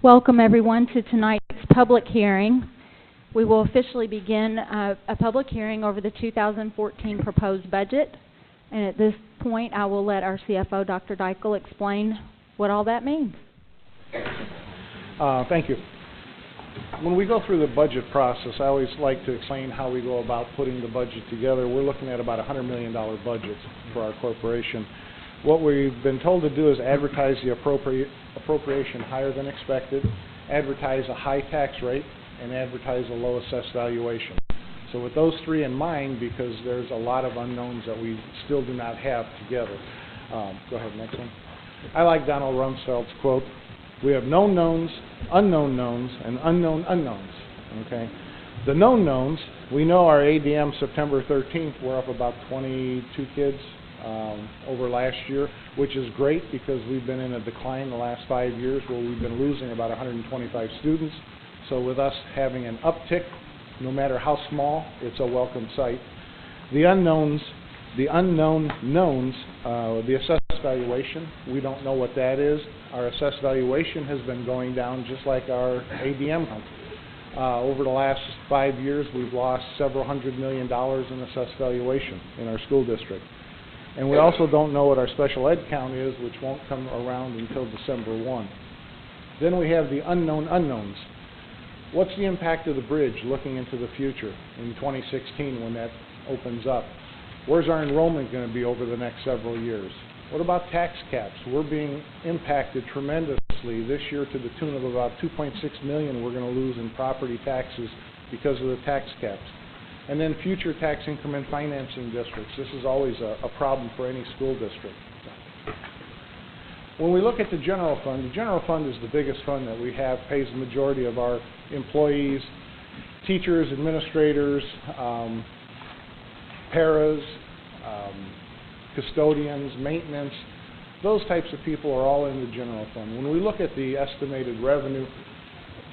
Welcome everyone to tonight's public hearing. We will officially begin a public hearing over the 2014 proposed budget. And at this point, I will let our CFO, Dr. Dykle, explain what all that means. Thank you. When we go through the budget process, I always like to explain how we go about putting the budget together. We're looking at about a $100 million budget for our corporation. What we've been told to do is advertise the appropriation higher than expected, advertise a high tax rate, and advertise a low assessed valuation. So with those three in mind, because there's a lot of unknowns that we still do not have together. Go ahead, next one. I like Donald Rumsfeld's quote, "We have known knowns, unknown knowns, and unknown unknowns." Okay? The known knowns, we know our ADM September 13th, we're up about 22 kids over last year, which is great because we've been in a decline the last 5 years where we've been losing about 125 students. So with us having an uptick, no matter how small, it's a welcome sight. The unknowns, the unknown knowns, the assessed valuation, we don't know what that is. Our assessed valuation has been going down just like our ADM count. Over the last 5 years, we've lost several $100 million in assessed valuation in our school district. And we also don't know what our special ed count is, which won't come around until December 1. Then we have the unknown unknowns. What's the impact of the bridge looking into the future in 2016 when that opens up? Where's our enrollment going to be over the next several years? What about tax caps? We're being impacted tremendously this year to the tune of about $2.6 million we're going to lose in property taxes because of the tax caps. And then future tax increment financing districts. This is always a problem for any school district. When we look at the general fund is the biggest fund that we have, pays the majority of our employees, teachers, administrators, paras, custodians, maintenance. Those types of people are all in the general fund. When we look at the estimated revenue,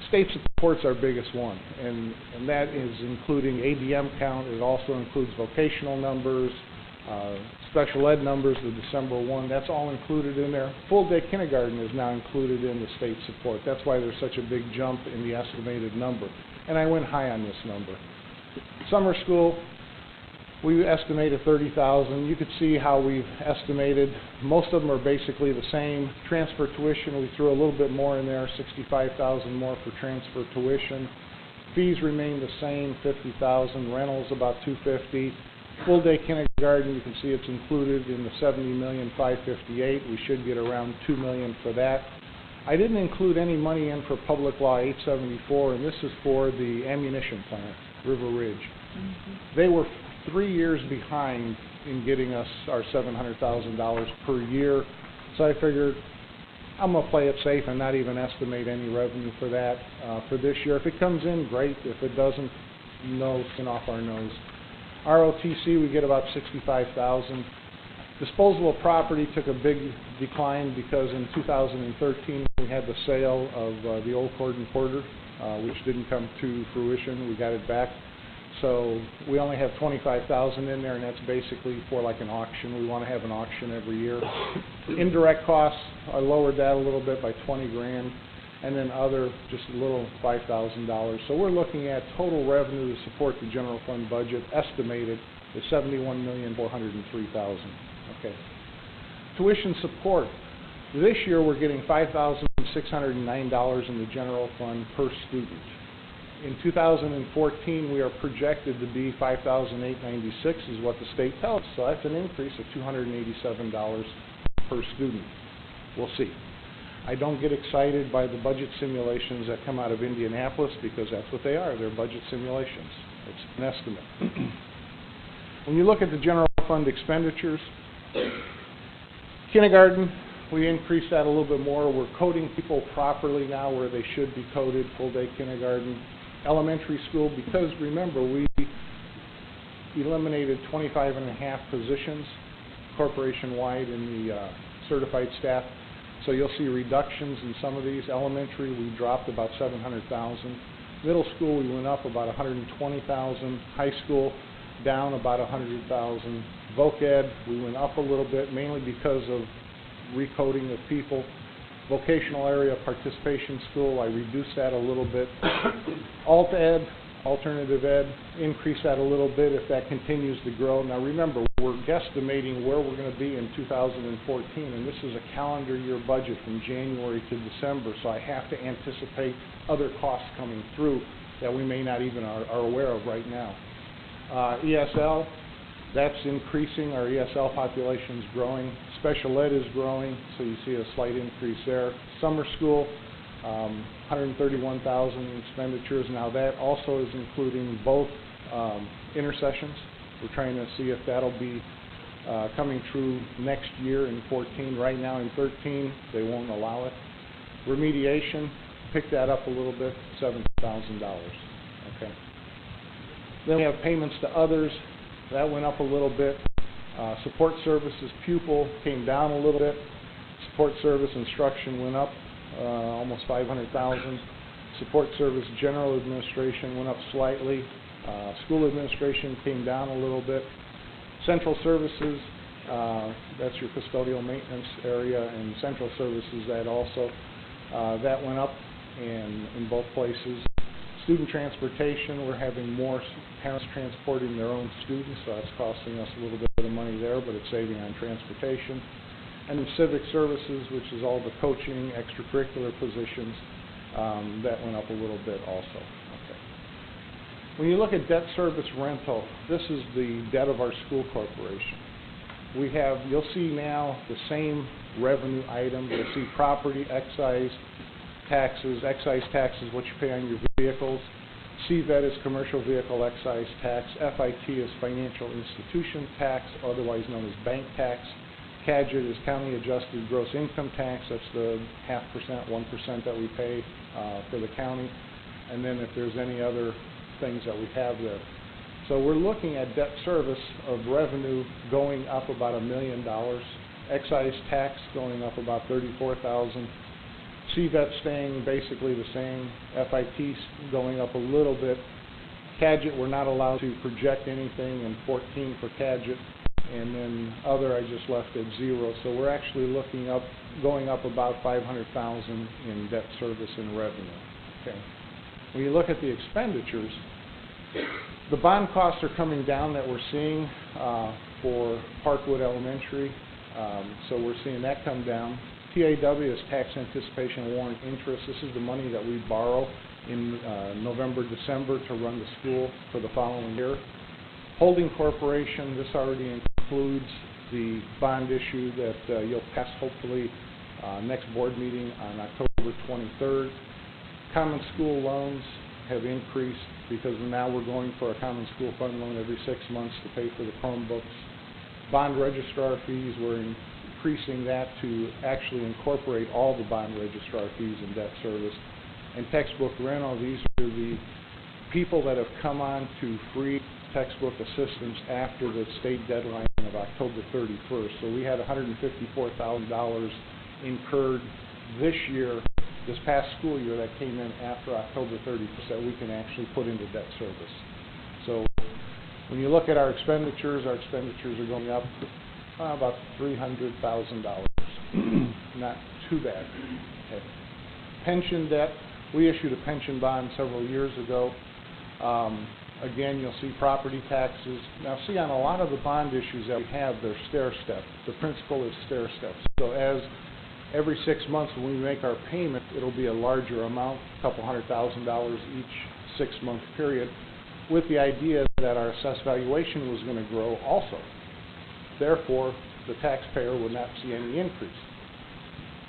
state support's our biggest one, and that is including ADM count. It also includes vocational numbers, special ed numbers, the December 1. That's all included in there. Full day kindergarten is now included in the state support. That's why there's such a big jump in the estimated number. And I went high on this number. Summer school, we estimated 30,000. You could see how we've estimated. Most of them are basically the same. Transfer tuition, we threw a little bit more in there, 65,000 more for transfer tuition. Fees remain the same, 50,000. Rentals about 250. Full day kindergarten, you can see it's included in the 70,558,000. We should get around $2 million for that. I didn't include any money in for Public Law 874, and this is for the ammunition plant, River Ridge. They were 3 years behind in getting us our $700,000 per year. So I figured I'm going to play it safe and not even estimate any revenue for that for this year. If it comes in, great. If it doesn't, no skin off our nose. ROTC, we get about $65,000. Disposable property took a big decline because in 2013 we had the sale of the old Cord and Porter, which didn't come to fruition. We got it back. So we only have $25,000 in there, and that's basically for like an auction. We want to have an auction every year. Indirect costs, I lowered that a little bit by 20 grand, and then other, just a little $5,000. So we're looking at total revenue to support the general fund budget, estimated is $71,403,000. Okay. Tuition support. This year we're getting $5,609 in the general fund per student. In 2014, we are projected to be $5,896 is what the state tells us. So that's an increase of $287 per student. We'll see. I don't get excited by the budget simulations that come out of Indianapolis because that's what they are. They're budget simulations. It's an estimate. When you look at the general fund expenditures, kindergarten, we increased that a little bit more. We're coding people properly now where they should be coded, full day kindergarten. Elementary school, because remember, we eliminated 25.5 positions corporation-wide in the certified staff. So you'll see reductions in some of these. Elementary, we dropped about $700,000. Middle school, we went up about $120,000. High school, down about $100,000. Voc Ed, we went up a little bit, mainly because of recoding of people. Vocational area participation school, I reduced that a little bit. Alt ed, alternative ed, increase that a little bit if that continues to grow. Now remember, we're guesstimating where we're going to be in 2014, and this is a calendar year budget from January to December, so I have to anticipate other costs coming through that we may not even are aware of right now. ESL, that's increasing. Our ESL population is growing. Special ed is growing, so you see a slight increase there. Summer school, 131,000 in expenditures. Now that also is including both intercessions. We're trying to see if that'll be coming true next year in 14. Right now in 13, they won't allow it. Remediation, pick that up a little bit, $7,000. Okay. Then we have payments to others. That went up a little bit. Support services pupil came down a little bit. Support service instruction went up almost $500,000. Support service general administration went up slightly. School administration came down a little bit. Central services, that's your custodial maintenance area, and central services, that also that went up in both places. Student transportation, we're having more parents transporting their own students, so that's costing us a little bit of money there, but it's saving on transportation. And then civic services, which is all the coaching, extracurricular positions, that went up a little bit also. Okay. When you look at debt service rental, this is the debt of our school corporation. We have, you'll see now the same revenue item. You'll see property, excise taxes, what you pay on your vehicles. CVET is commercial vehicle excise tax. FIT is financial institution tax, otherwise known as bank tax. CADGET is county adjusted gross income tax. That's the 0.5%, 1% that we pay for the county. And then if there's any other things that we have there. So we're looking at debt service of revenue going up about $1 million. Excise tax going up about $34,000. CVET staying basically the same. FIT going up a little bit. CADGET, we're not allowed to project anything in 14 for CADGET. And then other, I just left at 0. So we're actually looking up, going up about $500,000 in debt service and revenue. Okay. When you look at the expenditures, the bond costs are coming down that we're seeing for Parkwood Elementary. So we're seeing that come down. TAW is tax anticipation warrant interest. This is the money that we borrow in November, December to run the school for the following year. Holding corporation, this already includes the bond issue that you'll pass hopefully next board meeting on October 23rd. Common school loans have increased because now we're going for a common school fund loan every 6 months to pay for the Chromebooks. Bond registrar fees, we're increasing that to actually incorporate all the bond registrar fees in debt service. And textbook rental, these are the people that have come on to free textbook assistance after the state deadline of October 31st. So we had $154,000 incurred this year, this past school year, that came in after October 31st that we can actually put into debt service. So when you look at our expenditures are going up about $300,000. Not too bad. Okay. Pension debt, we issued a pension bond several years ago. Again, you'll see property taxes. Now see, on a lot of the bond issues that we have, they're stair-step. The principal is stair-step. So as every 6 months when we make our payment, it'll be a larger amount, a couple $100,000 each 6-month period, with the idea that our assessed valuation was going to grow also. Therefore, the taxpayer will not see any increase.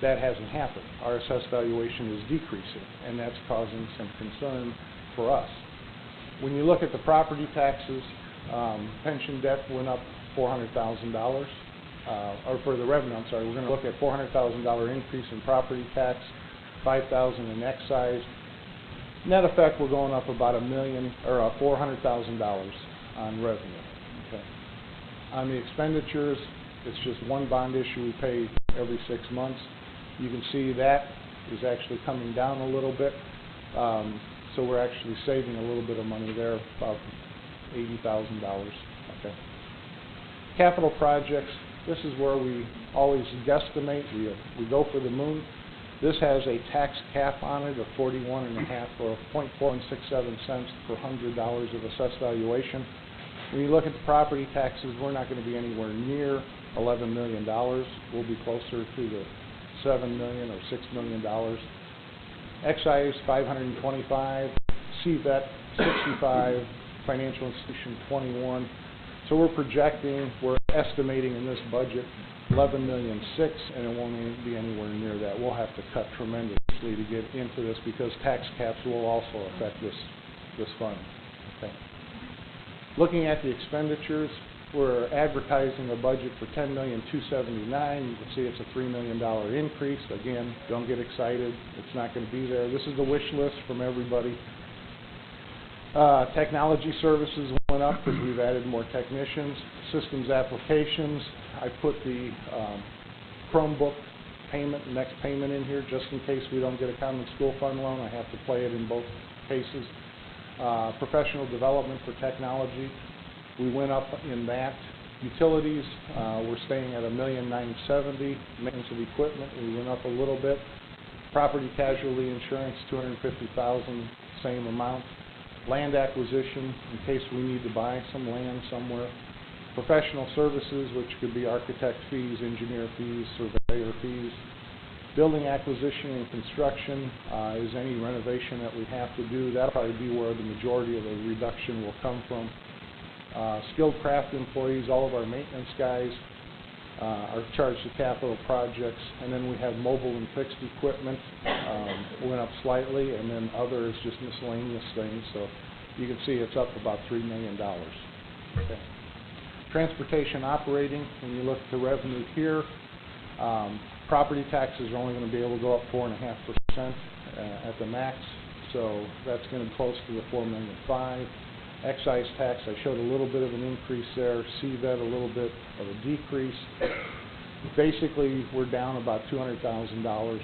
That hasn't happened. Our assessed valuation is decreasing, and that's causing some concern for us. When you look at the property taxes, pension debt went up $400,000, or for the revenue, I'm sorry, we're going to look at $400,000 increase in property tax, $5,000 in excise. Net effect, we're going up about $400,000 on revenue. Okay. On the expenditures, it's just one bond issue we pay every 6 months. You can see that is actually coming down a little bit. So we're actually saving a little bit of money there, about $80,000. Okay. Capital projects, this is where we always guesstimate. We go for the moon. This has a tax cap on it of 41.5 or 0.4167 cents per $100 of assessed valuation. When you look at the property taxes, we're not going to be anywhere near $11 million. We'll be closer to the $7 million or $6 million. Excise 525, CVET 65, financial institution 21. So we're estimating in this budget $11.6 million, and it won't be anywhere near that. We'll have to cut tremendously to get into this because tax caps will also affect this fund. Okay. Looking at the expenditures, we're advertising a budget for $10,279,000. You can see it's a $3 million increase. Again, don't get excited. It's not going to be there. This is the wish list from everybody. Technology services went up because we've added more technicians. Systems applications, I put the Chromebook payment, next payment in here just in case we don't get a common school fund loan. I have to play it in both cases. Professional development for technology, we went up in that. Utilities, we're staying at $1,970,000. Maintenance of equipment, we went up a little bit. Property casualty insurance, $250,000, same amount. Land acquisition, in case we need to buy some land somewhere. Professional services, which could be architect fees, engineer fees, surveyor fees. Building acquisition and construction is any renovation that we have to do. That'll probably be where the majority of the reduction will come from. Skilled craft employees, all of our maintenance guys are charged to capital projects. And then we have mobile and fixed equipment went up slightly, and then other is just miscellaneous things. So you can see it's up about $3 million. Okay. Transportation operating, when you look at the revenue here, property taxes are only going to be able to go up 4.5% at the max, so that's going to be close to the $4.5 million. Excise tax, I showed a little bit of an increase there. CVET, a little bit of a decrease. Basically, we're down about $200,000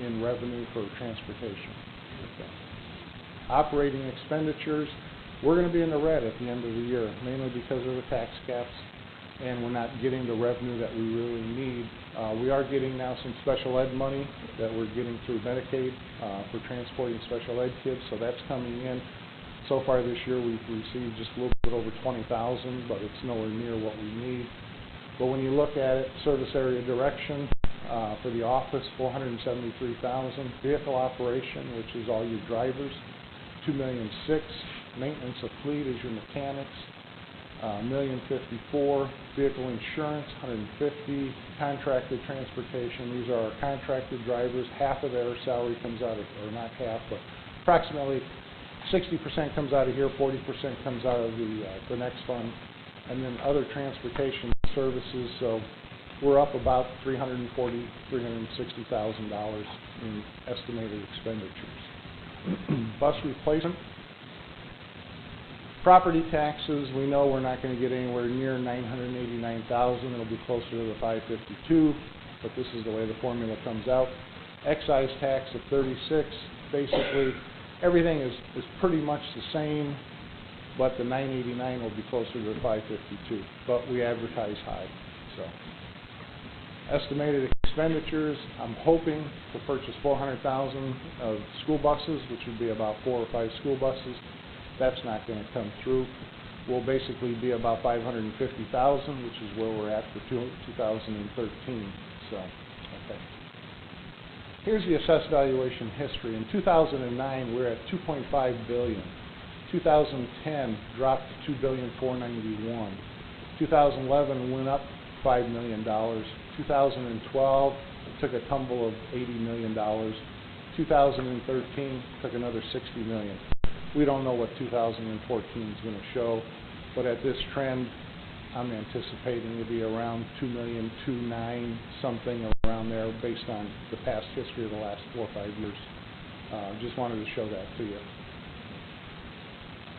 in revenue for transportation. Okay. Operating expenditures, we're going to be in the red at the end of the year, mainly because of the tax caps, and we're not getting the revenue that we really need. We are getting now some special ed money that we're getting through Medicaid for transporting special ed kids, so that's coming in. So far this year we've received just a little bit over $20,000, but it's nowhere near what we need. But when you look at it, service area direction for the office, $473,000. Vehicle operation, which is all your drivers, $2,006,000. Maintenance of fleet is your mechanics, $1,054,000. Vehicle insurance, $150,000. Contracted transportation, these are our contracted drivers. Half of their salary comes out of, or not half, but approximately 60% comes out of here, 40% comes out of the next fund, and then other transportation services. So we're up about $340,000, $360,000 in estimated expenditures. Bus replacement. Property taxes, we know we're not going to get anywhere near $989,000. It'll be closer to the $552,000, but this is the way the formula comes out. Excise tax of $36,000. Basically, everything is pretty much the same, but the $989,000 will be closer to the $552,000. But we advertise high. So, estimated expenditures, I'm hoping to purchase $400,000 of school buses, which would be about 4 or 5 school buses. That's not going to come through. We'll basically be about $550,000, which is where we're at for 2013. So, okay. Here's the assessed valuation history. In 2009, we're at $2.5 billion. 2010 dropped to $2,491,000. 2011 went up $5 million. 2012 took a tumble of $80 million. 2013 took another $60 million. We don't know what 2014 is going to show, but at this trend, I'm anticipating to be around $2,290,000, something around there, based on the past history of the last 4 or 5 years. Just wanted to show that to you.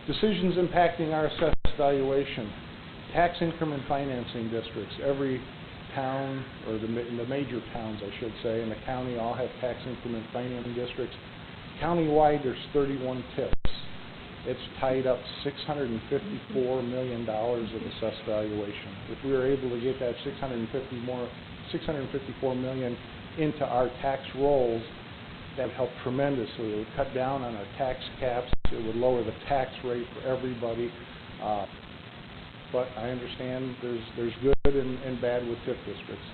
Decisions impacting our assessed valuation. Tax increment financing districts. Every town, or the major towns, I should say, in the county all have tax increment financing districts. Countywide, there's 31 TIPs. It's tied up $654 million of assessed valuation. If we were able to get that $654 million into our tax rolls, that would help tremendously. It would cut down on our tax caps. It would lower the tax rate for everybody. But I understand there's good and bad with TIF districts.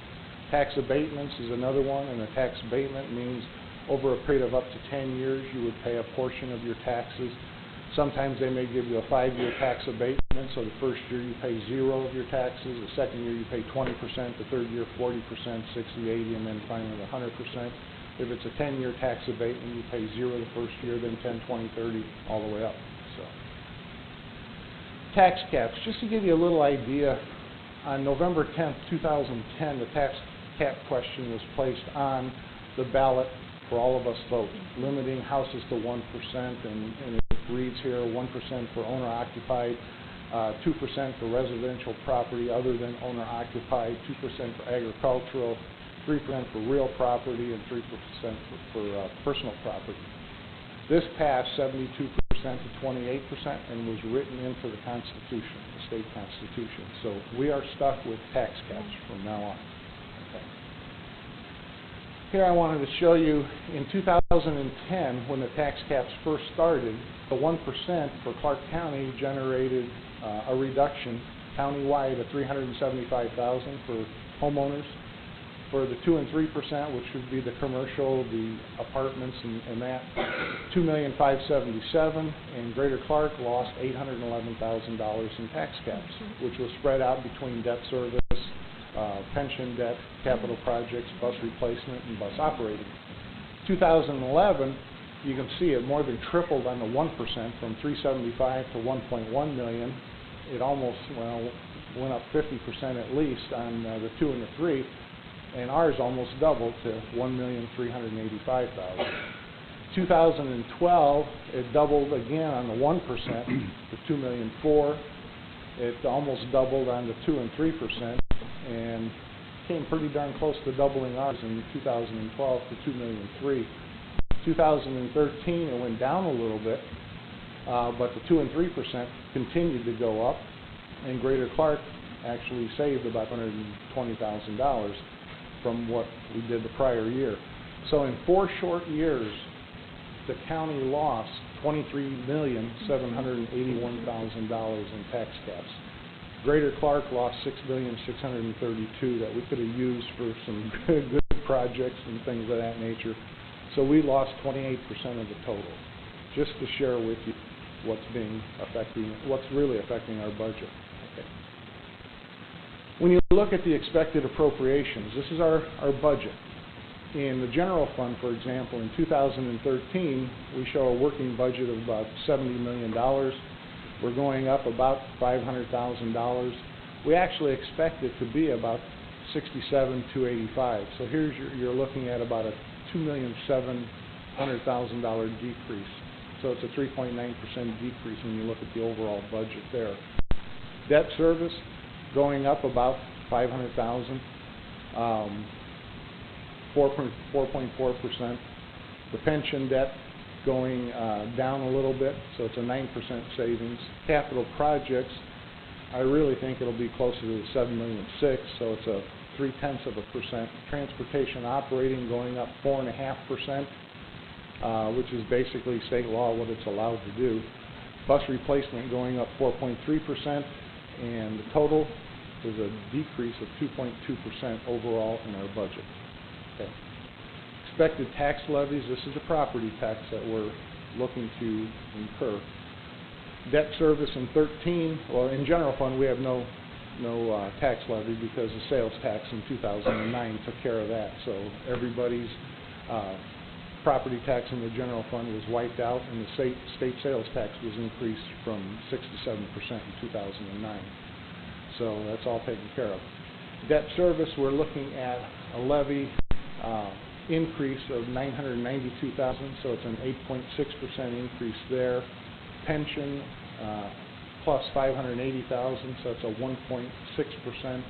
Tax abatements is another one, and a tax abatement means over a period of up to 10 years you would pay a portion of your taxes. Sometimes they may give you a 5-year tax abatement, so the first year you pay 0 of your taxes, the second year you pay 20%, the third year 40%, 60, 80, and then finally 100%. If it's a 10-year tax abatement, you pay 0 the first year, then 10, 20, 30, all the way up. So, tax caps, just to give you a little idea, on November 10th, 2010, the tax cap question was placed on the ballot for all of us vote, limiting houses to 1%, and it reads here 1% for owner-occupied, 2% for residential property other than owner-occupied, 2% for agricultural, 3% for real property, and 3% for personal property. This passed 72% to 28% and was written into the Constitution, the state Constitution. So we are stuck with tax caps from now on. Okay. Here I wanted to show you in 2010, when the tax caps first started, the 1% for Clark County generated a reduction countywide of $375,000 for homeowners. For the 2 and 3%, which would be the commercial, the apartments, and that, $2,577,000, and Greater Clark lost $811,000 in tax caps, which was spread out between debt service, pension debt, capital projects, bus replacement, and bus operating. 2011, you can see it more than tripled on the 1%, from $375,000 to $1.1 million. It almost, well, went up 50% at least on the 2 and the 3. And ours almost doubled to $1,385,000. 2012, it doubled again on the 1% to $2,004,000. It almost doubled on the 2 and 3%, and came pretty darn close to doubling ours in 2012 to $2,003,000. 2013, it went down a little bit, but the 2 and 3% continued to go up, and Greater Clark actually saved about $120,000 from what we did the prior year. So in 4 short years, the county lost $23,781,000 in tax caps. Greater Clark lost $6,632,000 that we could have used for some good projects and things of that nature. So we lost 28% of the total. Just to share with you what's really affecting our budget. Okay. When you look at the expected appropriations, this is our budget. In the general fund, for example, in 2013, we show a working budget of about $70 million. We're going up about $500,000. We actually expect it to be about $67,285,000. So here's you're looking at about a $2,700,000 decrease. So it's a 3.9% decrease when you look at the overall budget there. Debt service going up about $500,000, 4.4%. The pension debt going down a little bit, so it's a 9% savings. Capital projects, I really think it'll be closer to the $7,006,000, so it's a 0.3%. Transportation operating going up 4.5%, which is basically state law what it's allowed to do. Bus replacement going up 4.3%, and the total is a decrease of 2.2% overall in our budget. Okay. Expected tax levies, this is the property tax that we're looking to incur. Debt service in 13, well, in general fund we have no tax levy because the sales tax in 2009 took care of that. So everybody's property tax in the general fund was wiped out, and the state sales tax was increased from 6 to 7% in 2009. So that's all taken care of. Debt service, we're looking at a levy increase of $992,000, so it's an 8.6% increase there. Pension plus $580,000, so it's a 1.6%.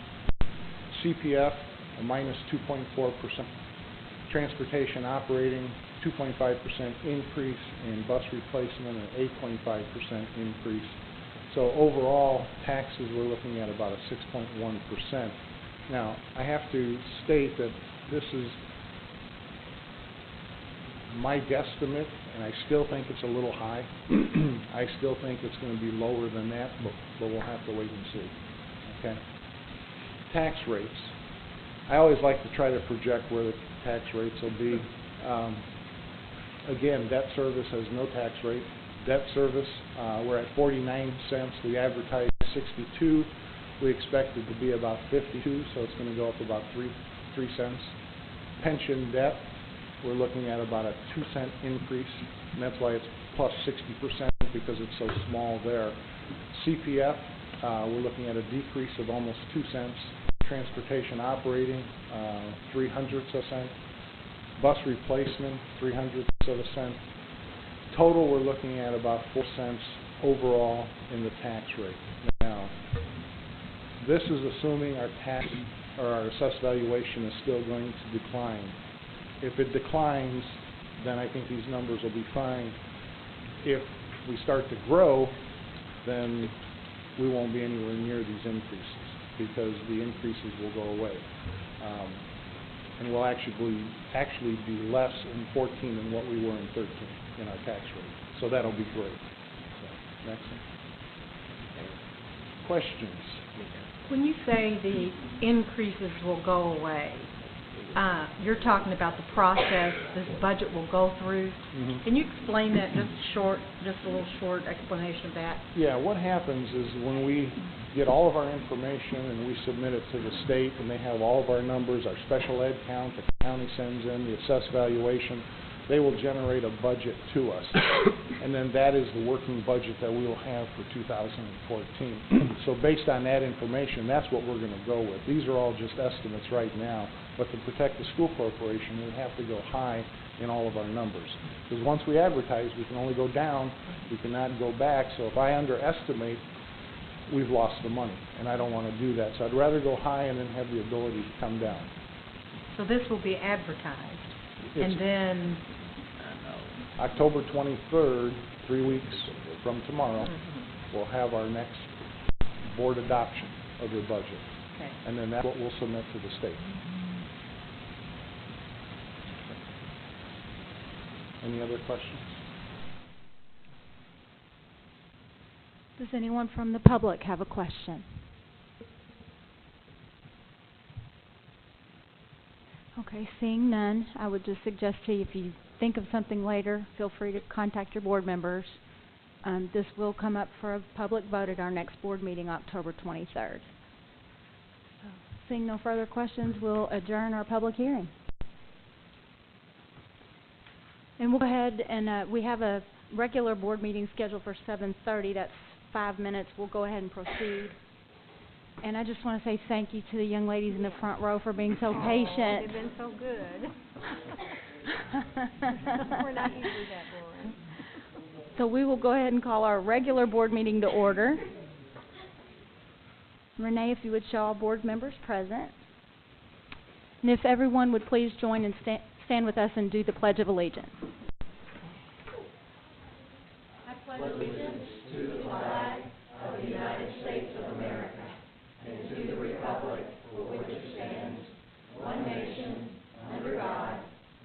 CPF, a minus 2.4%. Transportation operating, 2.5% increase, and bus replacement, an 8.5% increase. So overall, taxes, we're looking at about a 6.1%. Now, I have to state that this is My guesstimate, and I still think it's a little high, I still think it's going to be lower than that, but we'll have to wait and see. Okay? Tax rates. I always like to try to project where the tax rates will be. Again, debt service has no tax rate. Debt service, we're at 49 cents. We advertised 62. We expect it to be about 52, so it's going to go up about 3 cents. Pension debt, we're looking at about a 2-cent increase, and that's why it's plus 60% because it's so small there. CPF, we're looking at a decrease of almost 2 cents. Transportation operating, 0.03 of a cent. Bus replacement, 0.03 of a cent. Total, we're looking at about 4 cents overall in the tax rate. Now, this is assuming our tax or our assessed valuation is still going to decline. If it declines, then I think these numbers will be fine. If we start to grow, then we won't be anywhere near these increases because the increases will go away. And we'll actually be less in 14 than what we were in 13 in our tax rate. So that'll be great. So, next one. Questions? When you say the increases will go away, you're talking about the process this budget will go through. Mm-hmm. Can you explain that, just a little short explanation of that? Yeah, what happens is when we get all of our information and we submit it to the state and they have all of our numbers, our special ed count, the county sends in the assessed valuation, they will generate a budget to us. And then that is the working budget that we will have for 2014. So based on that information, that's what we're going to go with. These are all just estimates right now, but to protect the school corporation, we have to go high in all of our numbers. Because once we advertise, we can only go down, we cannot go back. So if I underestimate, we've lost the money, and I don't want to do that. So I'd rather go high and then have the ability to come down. So this will be advertised, and then October 23rd, 3 weeks from tomorrow, we'll have our next board adoption of the budget. Okay. And then that's what we'll submit to the state. Any other questions? Does anyone from the public have a question? Okay, seeing none, I would just suggest to you, if you think of something later, feel free to contact your board members. This will come up for a public vote at our next board meeting, October 23rd. So, seeing no further questions, we'll adjourn our public hearing. And we'll go ahead and we have a regular board meeting scheduled for 7:30. That's 5 minutes. We'll go ahead and proceed. And I just want to say thank you to the young ladies in the front row for being so patient. They've been so good. We're not usually that boring. So we will go ahead and call our regular board meeting to order. Renee, if you would show all board members present. And if everyone would please join and stand with us and do the Pledge of Allegiance. I pledge allegiance to the flag of the United States of America and to the republic for which it stands, one nation, under God,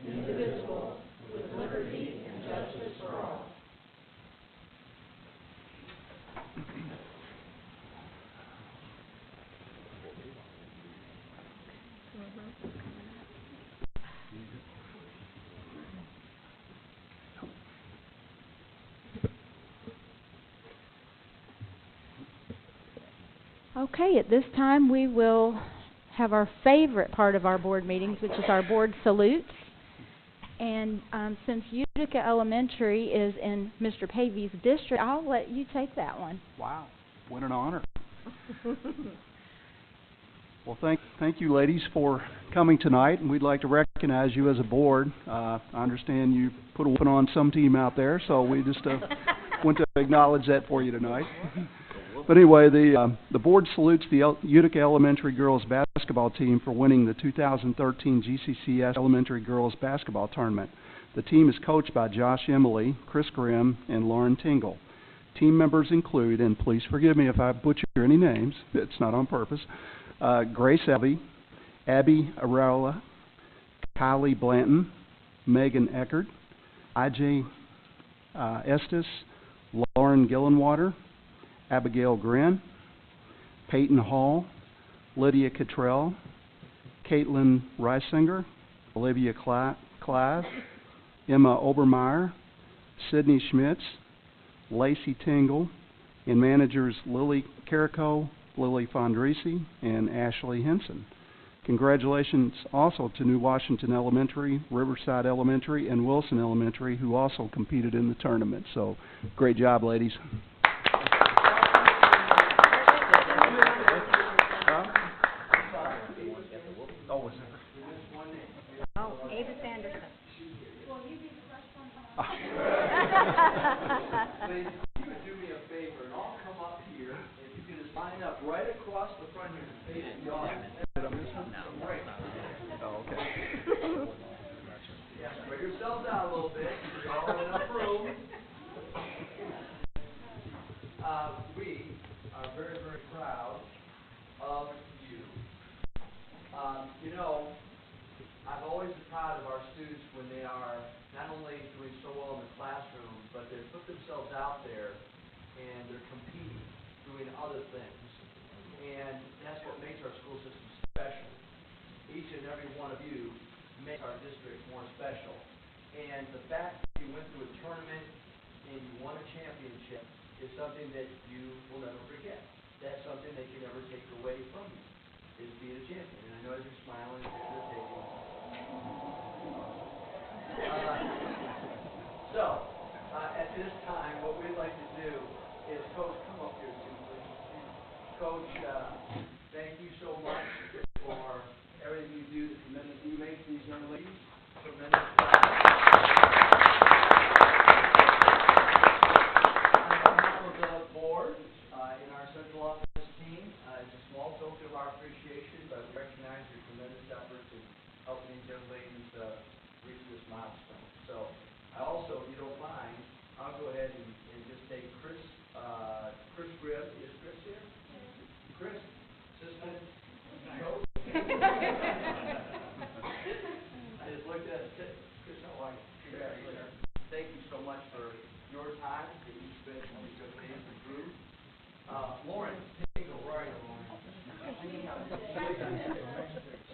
indivisible, with liberty and justice for all. Okay, at this time we will have our favorite part of our board meetings, which is our board salutes. And since Utica Elementary is in Mr. Pavey's district, I'll let you take that one. Wow, what an honor. Well, thank you, ladies, for coming tonight, and we'd like to recognize you as a board. I understand you put on some team out there, so we just want to acknowledge that for you tonight. But anyway, the board salutes the Utica Elementary Girls Basketball team for winning the 2013 GCCS Elementary Girls Basketball Tournament. The team is coached by Josh Emily, Chris Grimm, and Lauren Tingle. Team members include, and please forgive me if I butcher any names, it's not on purpose, Grace Elvey, Abby Arola, Kylie Blanton, Megan Eckert, I.J. Estes, Lauren Gillenwater, Abigail Grin, Peyton Hall, Lydia Cottrell, Caitlin Reisinger, Olivia Clive, Emma Obermeyer, Sydney Schmitz, Lacey Tingle, and managers Lily Carrico, Lily Fondrisi, and Ashley Henson. Congratulations also to New Washington Elementary, Riverside Elementary, and Wilson Elementary, who also competed in the tournament. So, great job, ladies. Ladies, if you would do me a favor, and I'll come up here, and you can just line up right across the front here and face the audience. Great. Oh, okay. Yeah, spread yourselves out a little bit. You're all in a room. We are very, very proud of you. You know, I've always been proud of our students when they are not only doing so well in the classroom, but they put themselves out there and they're competing, doing other things. And that's what makes our school system special. Each and every one of you makes our district more special. And the fact that you went through a tournament and you won a championship is something that you will never forget. That's something they can never take away from you, is being a champion. And I know as you're smiling, you're taking. At this time, what we'd like to do is, Coach, come up here too, please. Coach, thank you so much for everything you do, the commitment you make to these young ladies. Tremendous job. On behalf of the board, in our central office team, it's a small token of our appreciation, but we recognize your tremendous efforts in helping these young ladies reach this milestone. So, I also, if you don't mind, I'll go ahead and just take Chris Grimm. Is Chris here? Chris, assistant coach. I just looked at it. Chris, how are you? Congratulations. Thank you so much for your time that you spent on these young ladies and crew. Lauren, take a right, Lauren.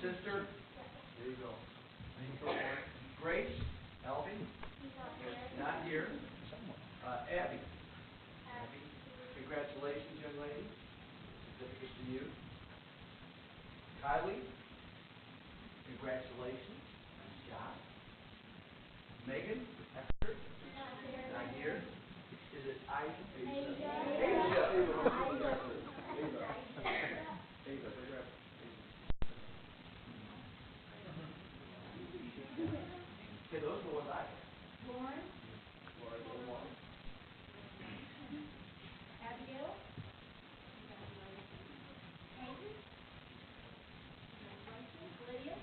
Sister, there you go. Grace, Elvie, not here. Abby. Congratulations, young lady. Certificate to you. Kylie, congratulations. Nice job. Megan, Hector, not here. Is it Asia? Okay, those are the ones I have. Lauren. Abigail. Hayden. Congratulations. Lydia.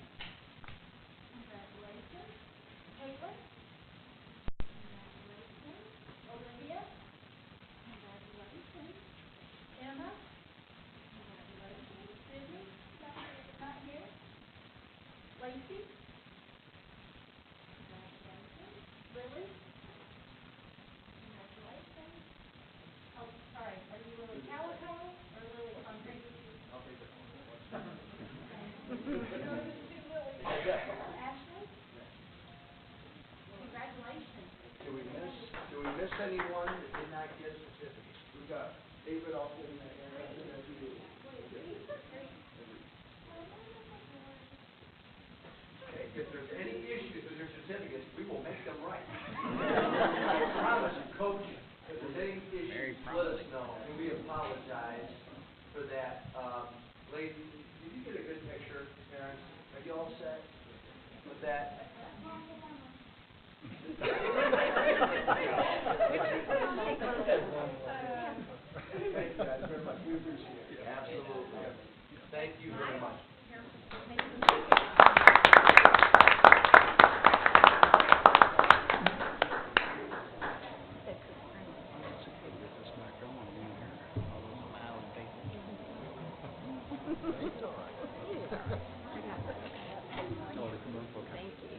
Congratulations. Caitlin. Congratulations. Olivia. Congratulations. Emma. Congratulations. Sydney. Not here. Lacey. Congratulations. Lily. Congratulations. Oh, sorry, are you Lily Calico or Lily Fondrisi? I'll take that one. Ashley? Congratulations. Do we miss anyone that did not get a certificate? We got David off in that area. Okay, if there's any issues with your certificates, we will make them right. I promise you, Coach, if there's any issues, let us know, and we apologize for that. Ladies, did you get a good picture, parents? Are you all set with that? Thank you guys very much. We appreciate it. Absolutely. Thank you very much. Thank you.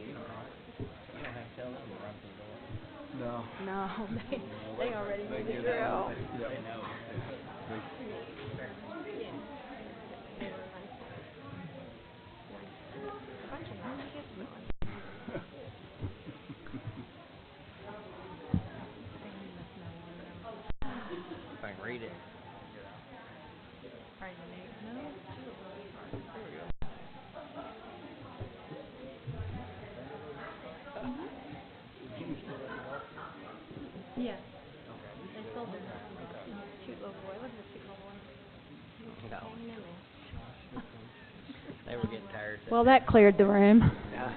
You don't have to tell them to run through the door. No. No, they already knew the drill. Yeah. If I can read it. Yeah. They sold them. Cute little boy. Look at this cute little boy. No. Hanging in there. They were getting tired. Well, that cleared the room. Yeah.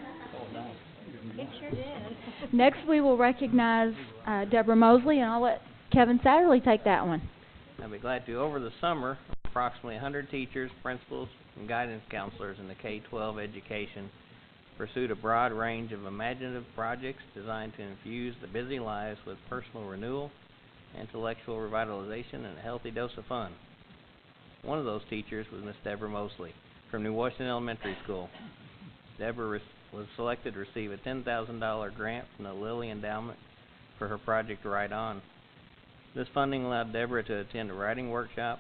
It sure did. Next, we will recognize Deborah Mosley, and I'll let Kevin Satterley take that one. I'll be glad to. Over the summer, approximately 100 teachers, principals, and guidance counselors in the K-12 education pursued a broad range of imaginative projects designed to infuse the busy lives with personal renewal, intellectual revitalization, and a healthy dose of fun. One of those teachers was Miss Deborah Mosley from New Washington Elementary School. Deborah was selected to receive a $10,000 grant from the Lilly Endowment for her project Write On. This funding allowed Deborah to attend a writing workshop,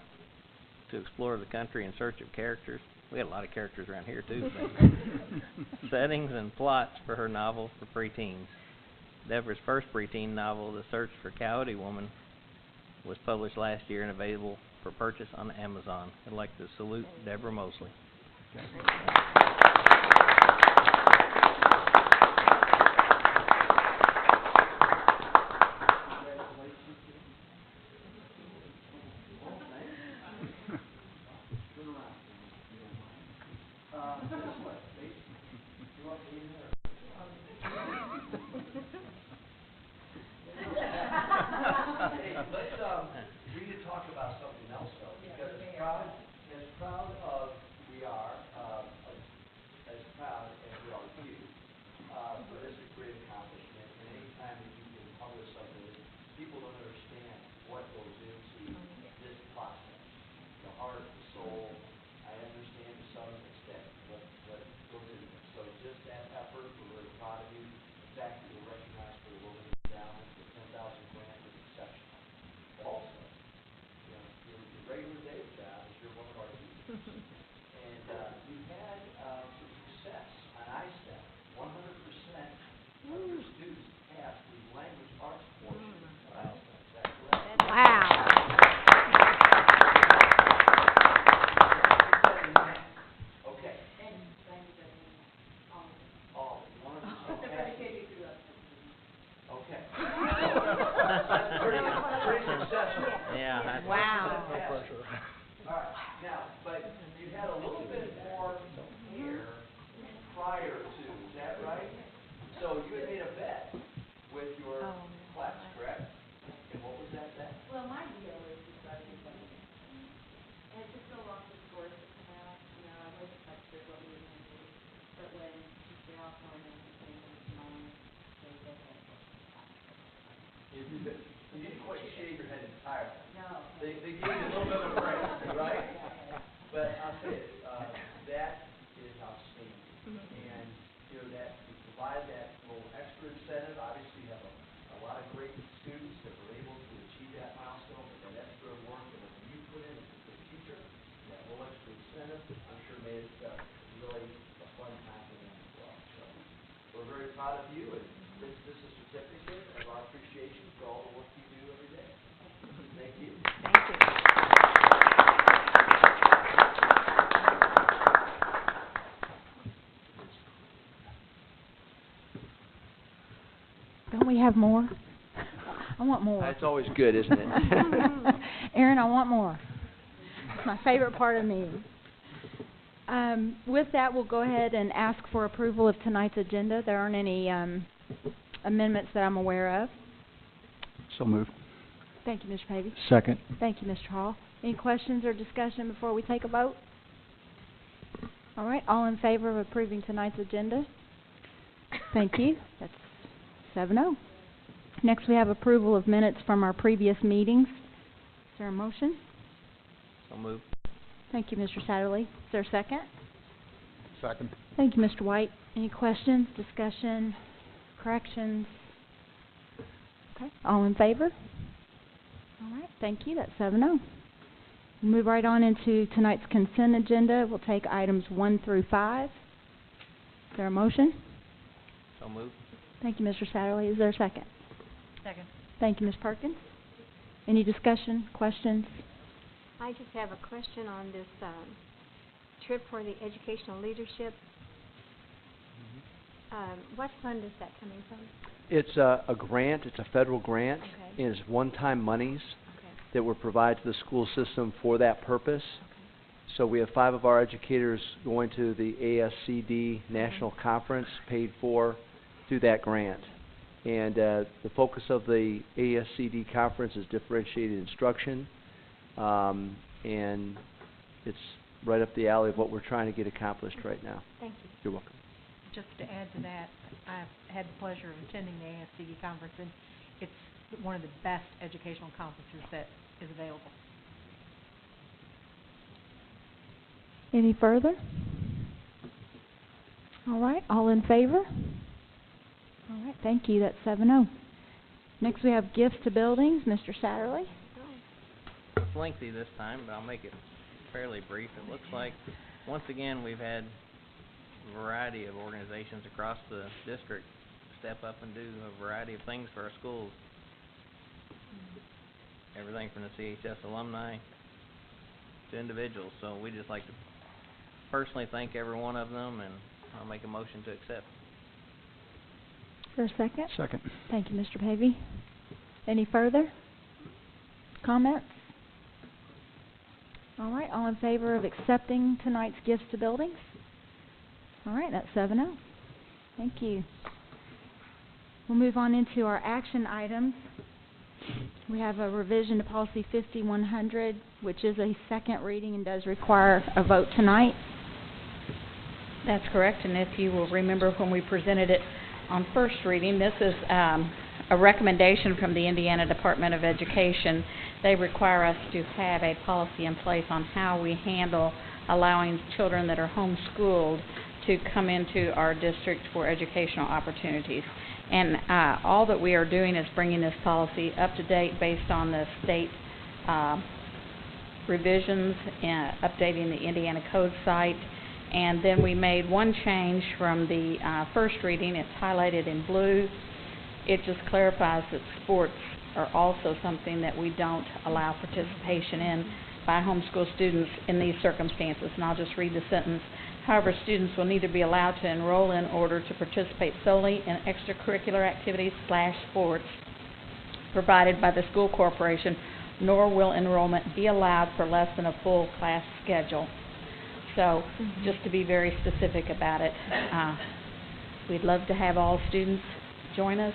to explore the country in search of characters. We had a lot of characters around here, too. Settings and plots for her novel for preteens. Deborah's first preteen novel, The Search for Coyote Woman, was published last year and available for purchase on Amazon. I'd like to salute Deborah Mosley. We need to talk about something else though, because as proud of we are, as proud as we are of you, for this great accomplishment, and any time that you can publish something, people don't understand what goes into this process, the heart, the soul. I understand to some extent what goes into it. So just that effort, we're very proud of you. The fact that you're recognized for the Lilly Endowment, the 10,000 grant is exceptional. Also, your regular day job is you're one of our teachers. And you had some success on ISTEP. 100% of your students passed the language arts portion of ISTEP. Is that correct? Wow. Okay. All 100%. Okay. That's pretty successful. Yeah. Wow. No pressure. All right. Now, but you had a little bit more hair prior to, is that right? So you had made a bet with your class, correct? And what was that bet? Well, my deal is to start with something. And it took so long for scores to come out, I wasn't quite sure what we were going to do. But when they all told me the same thing to mine, they said, You didn't quite shave your head entirely. no. They gave you a little bit of a break, right? But I'll tell you, that is outstanding. And, that you provide that little extra incentive. Obviously, you have a lot of great students that were able to achieve that milestone, but that extra work and what you put in as a teacher, that little extra incentive, I'm sure made it really a fun time for them as well. So we're very proud of you, and this is a certificate of our appreciation for all the work you do every day. Thank you. Thank you. Don't we have more? I want more. That's always good, isn't it? Aaron, I want more. It's my favorite part of me. With that, we'll go ahead and ask for approval of tonight's agenda. There aren't any amendments that I'm aware of. So moved. Thank you, Mr. Pavey. Second. Thank you, Mr. Hall. Any questions or discussion before we take a vote? All right, all in favor of approving tonight's agenda? Thank you. That's 7-0. Next, we have approval of minutes from our previous meetings. Is there a motion? So moved. Thank you, Mr. Satterley. Is there a second? Second. Thank you, Mr. White. Any questions, discussion, corrections? Okay, all in favor? All right, thank you, that's 7-0. We'll move right on into tonight's consent agenda. We'll take items 1 through 5. Is there a motion? So moved. Thank you, Mr. Satterley. Is there a second? Second. Thank you, Ms. Perkins. Any discussion, questions? I just have a question on this trip for the educational leadership. What fund is that coming from? It's a grant, it's a federal grant, Okay. and it's one-time monies Okay. that were provided to the school system for that purpose. So we have 5 of our educators going to the ASCD National Conference paid for through that grant. And the focus of the ASCD conference is differentiated instruction, and it's right up the alley of what we're trying to get accomplished right now. Thank you. You're welcome. Just to add to that, I've had the pleasure of attending the ASCD conference, and it's one of the best educational conferences that is available. Any further? All right, all in favor? All right, thank you, that's 7-0. Next we have gifts to buildings, Mr. Satterley. It's lengthy this time, but I'll make it fairly brief. It looks like, once again, we've had a variety of organizations across the district step up and do a variety of things for our schools. Everything from the CHS alumni to individuals. So we just like to personally thank every one of them, and I'll make a motion to accept. For a second? Second. Thank you, Mr. Pavey. Any further comments? All right, all in favor of accepting tonight's gifts to buildings? All right, that's 7-0. Thank you. We'll move on into our action items. We have a revision to policy 5100, which is a second reading and does require a vote tonight. That's correct, and if you will remember when we presented it on first reading, this is a recommendation from the Indiana Department of Education. They require us to have a policy in place on how we handle allowing children that are homeschooled to come into our district for educational opportunities. And all that we are doing is bringing this policy up to date based on the state revisions and updating the Indiana Code site. And then we made one change from the first reading. It's highlighted in blue. It just clarifies that sports are also something that we don't allow participation in by homeschool students in these circumstances. And I'll just read the sentence. However, students will neither be allowed to enroll in order to participate solely in extracurricular activities / sports provided by the school corporation, nor will enrollment be allowed for less than a full class schedule. So, just to be very specific about it, we'd love to have all students join us,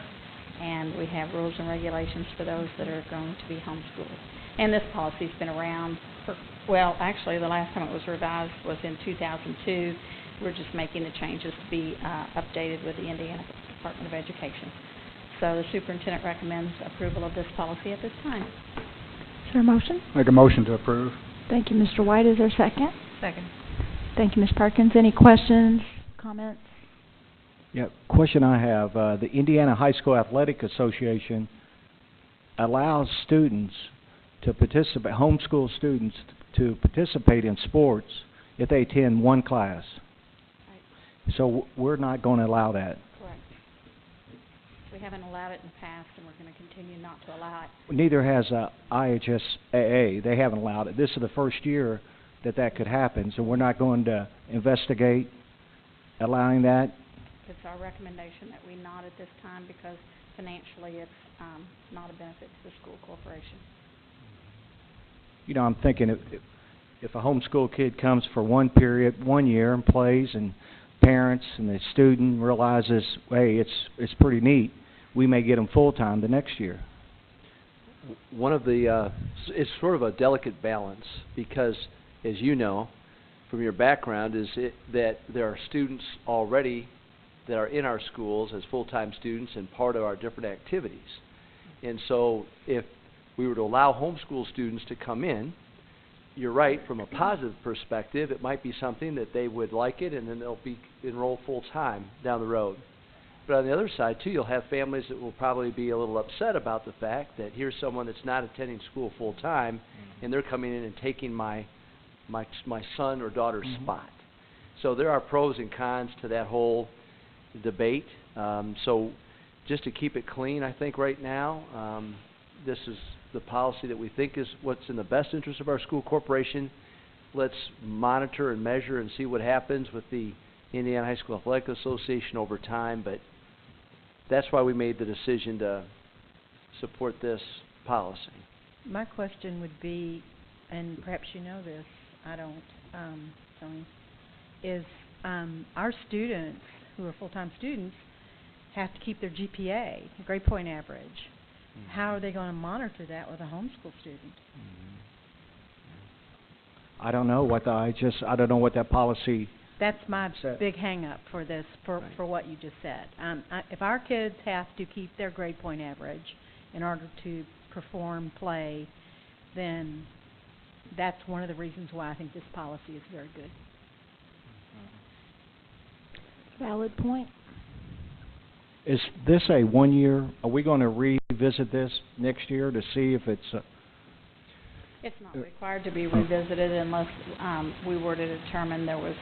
and we have rules and regulations for those that are going to be homeschooled. And this policy's been around for, well, actually the last time it was revised was in 2002. We're just making the changes to be updated with the Indiana Department of Education. So the superintendent recommends approval of this policy at this time. Is there a motion? Make a motion to approve. Thank you, Mr. White. Is there a second? Second. Thank you, Ms. Perkins. Any questions, comments? Yeah, question I have. The Indiana High School Athletic Association allows students to participate, homeschool students to participate in sports if they attend one class. Right. So we're not going to allow that. Correct. We haven't allowed it in the past, and we're going to continue not to allow it. Neither has IHSAA. They haven't allowed it. This is the first year that could happen, so we're not going to investigate allowing that. It's our recommendation that we not at this time because financially it's not a benefit to the school corporation. You know, I'm thinking if a homeschool kid comes for one period, 1 year, and plays, and parents and the student realizes, hey, it's pretty neat, we may get them full-time the next year. One of the, it's sort of a delicate balance because, as you know, from your background, is that there are students already that are in our schools as full-time students and part of our different activities. And so if we were to allow homeschool students to come in, you're right, from a positive perspective, it might be something that they would like it and then they'll be enrolled full-time down the road. But on the other side, too, you'll have families that will probably be a little upset about the fact that here's someone that's not attending school full-time, and they're coming in and taking my son or daughter's spot. So there are pros and cons to that whole debate. So just to keep it clean, I think right now, this is the policy that we think is what's in the best interest of our school corporation. Let's monitor and measure and see what happens with the Indiana High School Athletic Association over time, but that's why we made the decision to support this policy. My question would be, and perhaps you know this, I don't, Tony, is our students who are full-time students have to keep their GPA, grade point average. How are they going to monitor that with a homeschool student? I don't know what I don't know what that policy. That's my Set. big hang-up for this, for what you just said. If our kids have to keep their grade point average in order to perform, play, then that's one of the reasons why I think this policy is very good. Valid point. Is this a 1 year? Are we going to revisit this next year to see if it's? It's not required to be revisited unless we were to determine there was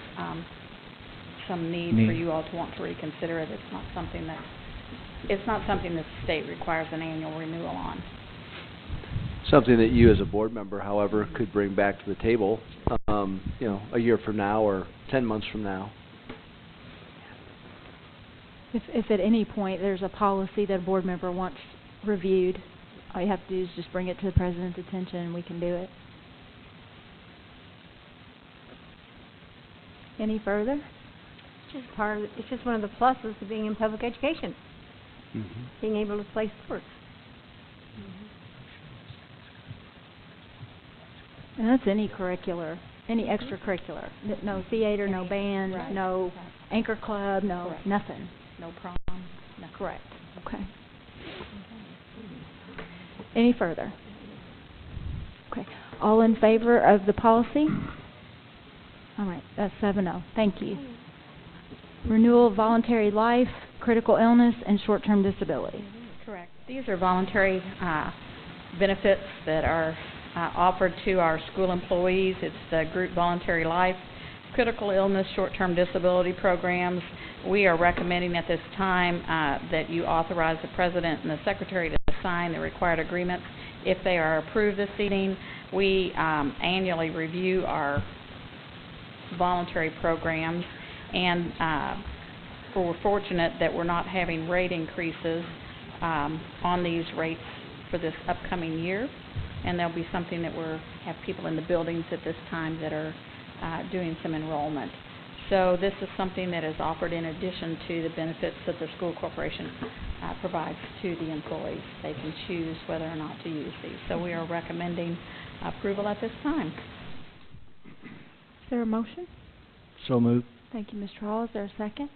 some need for you all to want to reconsider it. It's not something that the state requires an annual renewal on. Something that you as a board member, however, could bring back to the table, a year from now or 10 months from now. If at any point there's a policy that a board member wants reviewed, all you have to do is just bring it to the president's attention and we can do it. Any further? It's just one of the pluses of being in public education, being able to play sports. And that's any extracurricular. No theater, no band, no anchor club, no nothing. No prom. No. Correct. Okay. Any further? Okay. All in favor of the policy? All right. That's 7-0. Thank you. Renewal of voluntary life, critical illness, and short-term disability. Correct. These are voluntary benefits that are offered to our school employees. It's the group voluntary life, critical illness, short-term disability programs. We are recommending at this time that you authorize the president and the secretary to sign the required agreements. If they are approved this evening, we annually review our voluntary programs, and we're fortunate that we're not having rate increases on these rates for this upcoming year, and there'll be something that have people in the buildings at this time that are doing some enrollment. So this is something that is offered in addition to the benefits that the school corporation provides to the employees. They can choose whether or not to use these. So we are recommending approval at this time. Is there a motion? So moved. Thank you, Mr. Hall. Is there a second?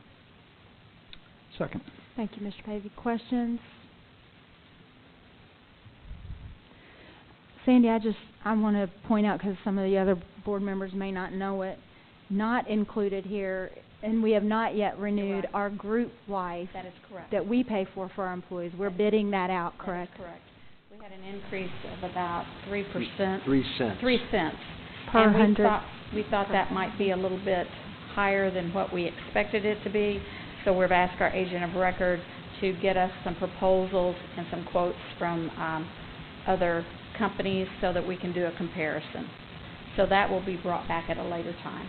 Second. Thank you, Mr. Pavey. Questions? Sandy, I want to point out, because some of the other board members may not know it, not included here, and we have not yet renewed our group life. That is correct. That we pay for our employees. We're bidding that out, correct? That is correct. We had an increase of about 3%. 3 cents. 3 cents. Per and 100. We thought that might be a little bit higher than what we expected it to be, so we've asked our agent of record to get us some proposals and some quotes from other companies so that we can do a comparison. So that will be brought back at a later time.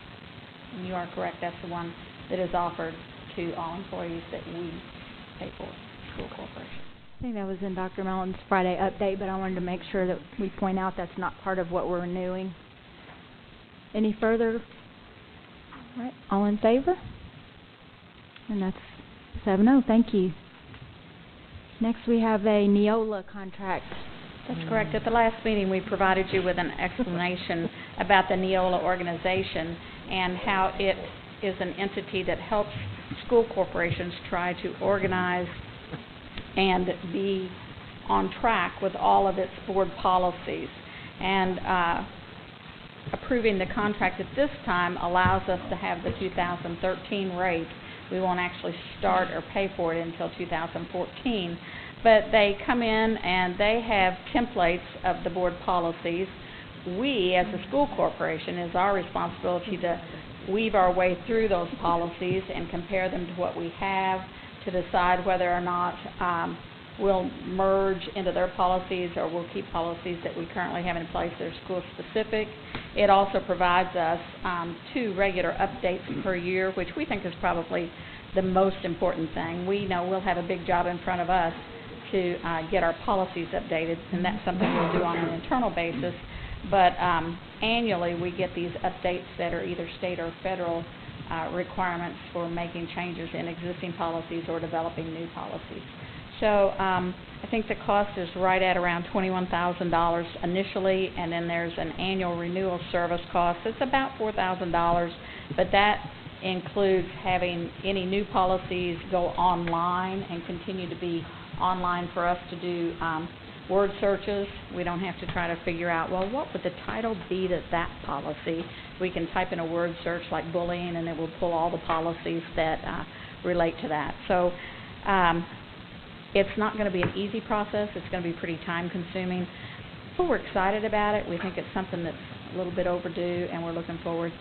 And you are correct, that's the one that is offered to all employees that we pay for, school corporation. I think that was in Dr. Mellon's Friday update, but I wanted to make sure that we point out that's not part of what we're renewing. Any further? All right, all in favor? And that's 7-0. Thank you. Next we have a Neola contract. That's correct. At the last meeting, we provided you with an explanation about the Neola organization and how it is an entity that helps school corporations try to organize and be on track with all of its board policies. And approving the contract at this time allows us to have the 2013 rate We won't actually start or pay for it until 2014. But they come in and they have templates of the board policies. We, as a school corporation, it's our responsibility to weave our way through those policies and compare them to what we have to decide whether or not we'll merge into their policies or we'll keep policies that we currently have in place that are school specific. It also provides us 2 regular updates per year, which we think is probably the most important thing. We know we'll have a big job in front of us to get our policies updated, and that's something we'll do on an internal basis. But annually we get these updates that are either state or federal requirements for making changes in existing policies or developing new policies. So I think the cost is right at around $21,000 initially, and then there's an annual renewal service cost. It's about $4,000, but that includes having any new policies go online and continue to be online for us to do word searches. We don't have to try to figure out, well, what would the title be to that policy? We can type in a word search like bullying, and it will pull all the policies that relate to that. So it's not going to be an easy process. It's going to be pretty time-consuming. But we're excited about it. We think it's something that's a little bit overdue, and we're looking forward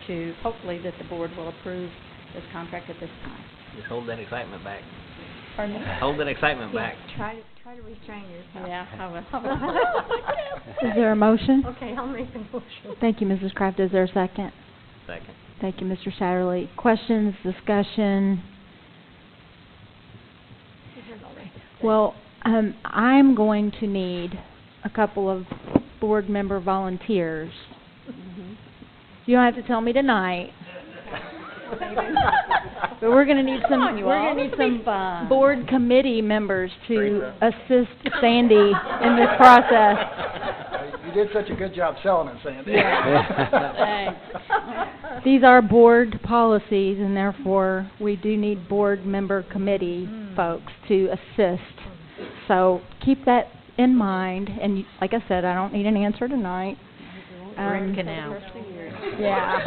to hopefully that the board will approve this contract at this time. Just hold that excitement back. Pardon me? Hold that excitement Yeah, back. try to restrain yourself. Yeah, I will. Is there a motion? Okay, I'll make the motion. Thank you, Mrs. Kraft. Is there a second? Second. Thank you, Mr. Satterley. Questions, discussion? Well, I'm going to need a couple of board member volunteers. You don't have to tell me tonight. But we're going to need some board committee members to assist Sandy in this process. You did such a good job selling it, Sandy. Thanks. These are board policies, and therefore we do need board member committee folks to assist. So keep that in mind. And like I said, I don't need an answer tonight. Root canal. Yeah.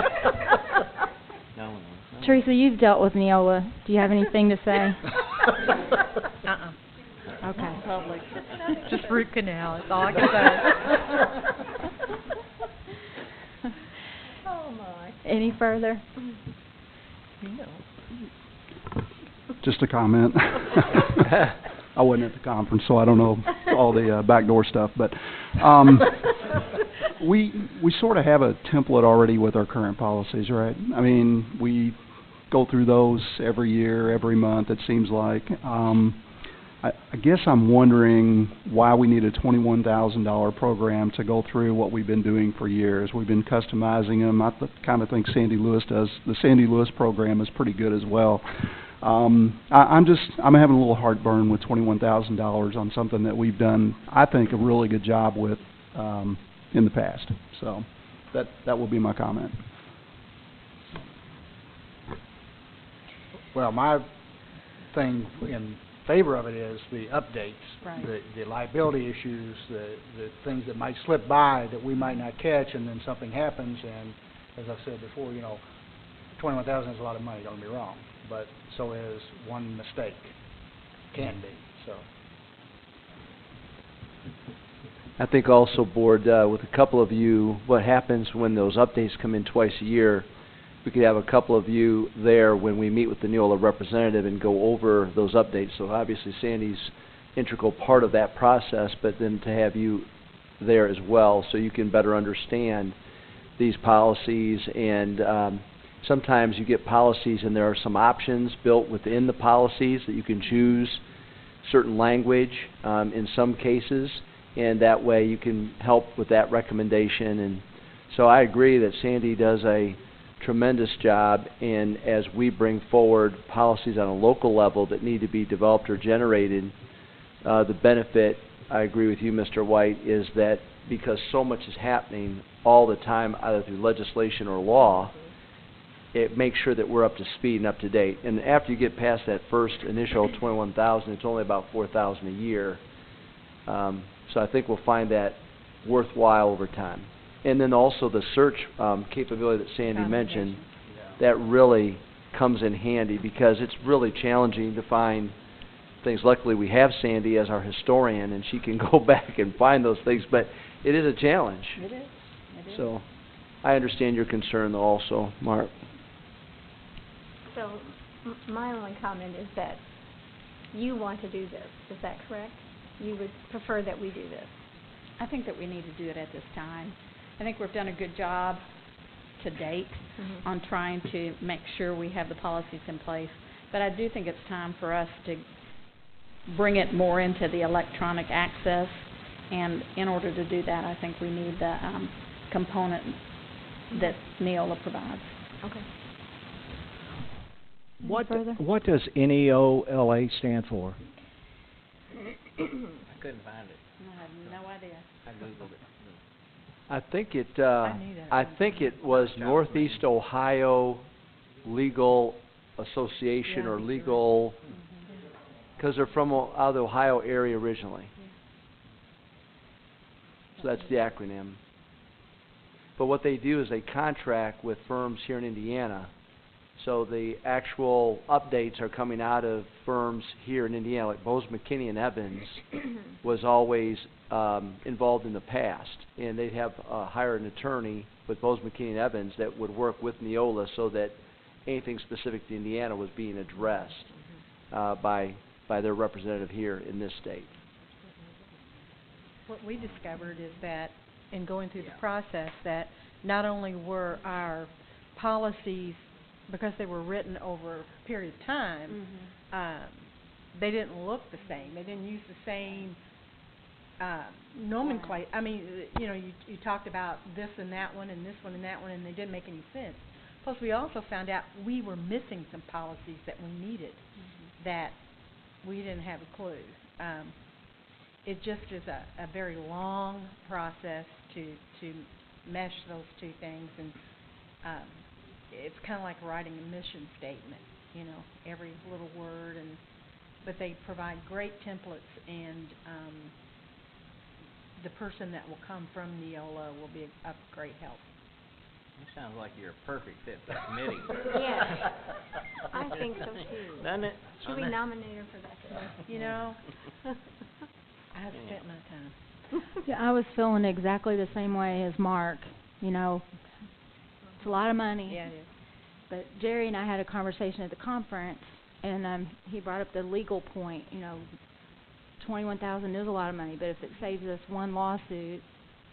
No. Teresa, you've dealt with Neola. Do you have anything to say? Okay. Public. Just root canal, that's all I can say. Oh, my. Any further? Just a comment. I wasn't at the conference, so I don't know all the backdoor stuff, but we sort of have a template already with our current policies, right? I mean, we go through those every year, every month, it seems like. I guess I'm wondering why we need a $21,000 program to go through what we've been doing for years. We've been customizing them. I kind of think Sandy Lewis does. The Sandy Lewis program is pretty good as well. I'm having a little heartburn with $21,000 on something that we've done, I think, a really good job with in the past. So that will be my comment. Well, my thing in favor of it is the updates, Right. the liability issues, the things that might slip by that we might not catch, and then something happens. And as I've said before, you know, $21,000 is a lot of money. Don't get me wrong, but so is one mistake. Can be. So. I think also, Board, with a couple of you, what happens when those updates come in twice a year, we could have a couple of you there when we meet with the Neola representative and go over those updates. So obviously Sandy's integral part of that process, but then to have you there as well so you can better understand these policies. And sometimes you get policies and there are some options built within the policies that you can choose certain language in some cases, and that way you can help with that recommendation. And so I agree that Sandy does a tremendous job, and as we bring forward policies on a local level that need to be developed or generated, the benefit, I agree with you, Mr. White, is that because so much is happening all the time, either through legislation or law, it makes sure that we're up to speed and up to date. And after you get past that first initial $21,000, it's only about $4,000 a year. So I think we'll find that worthwhile over time. And then also the search capability that Sandy mentioned, that really comes in handy, because it's really challenging to find things. Luckily, we have Sandy as our historian, and she can go back and find those things, but it is a challenge. It is. So, I understand your concern though also, Mark. So, my only comment is that you want to do this, is that correct? You would prefer that we do this? I think that we need to do it at this time. I think we've done a good job to date on trying to make sure we have the policies in place, but I do think it's time for us to bring it more into the electronic access, and in order to do that, I think we need the component that Neola provides. Okay. What does NEOLA stand for? I couldn't find it. I have no idea. I Googled it. I think it, I knew that. I think it was Northeast Ohio Legal Association or legal, because they're from out of the Ohio area originally. So that's the acronym. But what they do is they contract with firms here in Indiana. So the actual updates are coming out of firms here in Indiana, like Bose McKinney and Evans was always involved in the past, and they'd have hire an attorney with Bose McKinney and Evans that would work with Neola so that anything specific to Indiana was being addressed by their representative here in this state. What we discovered is that in going through the process, that not only were our policies, because they were written over a period of time, they didn't look the same. They didn't use the same nomenclature. I mean, you talked about this and that one and this one and that one, and they didn't make any sense. Plus, we also found out we were missing some policies that we needed that we didn't have a clue. It just is a very long process to mesh those two things, and it's kind of like writing a mission statement, every little word, but they provide great templates, and the person that will come from Neola will be a great help. You sounds like you're a perfect fit for the committee. Yes, I think so too. Doesn't it? Should we nominate her for that? I've spent my time. Yeah, I was feeling exactly the same way as Mark. It's a lot of money. Yeah, it is. But Jerry and I had a conversation at the conference, and he brought up the legal point. $21,000 is a lot of money, but if it saves us one lawsuit,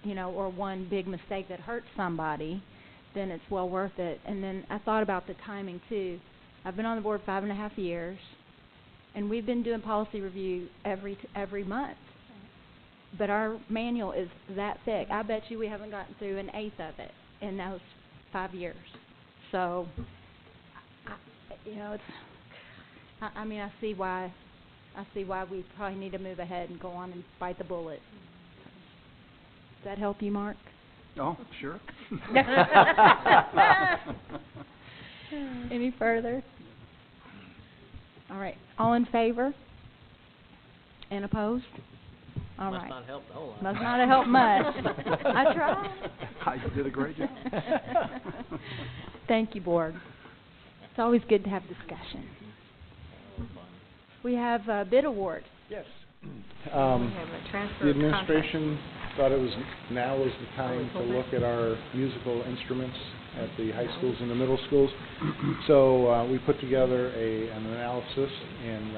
or one big mistake that hurts somebody, then it's well worth it. And then I thought about the timing too. I've been on the board 5.5 years, and we've been doing policy review every month. But our manual is that thick. I bet you we haven't gotten through an eighth of it in those 5 years. So, I see why we probably need to move ahead and go on and bite the bullet. Does that help you, Mark? Oh, sure. Any further? All right. All in favor? And opposed? All Must right. not help the whole lot. Must not have helped much. I tried. You did a great job. Thank you, board. It's always good to have discussion. We have a bid award. Yes. We have a transfer The of contract. administration thought now was the time to look at our musical instruments at the high schools and the middle schools. So we put together an analysis, and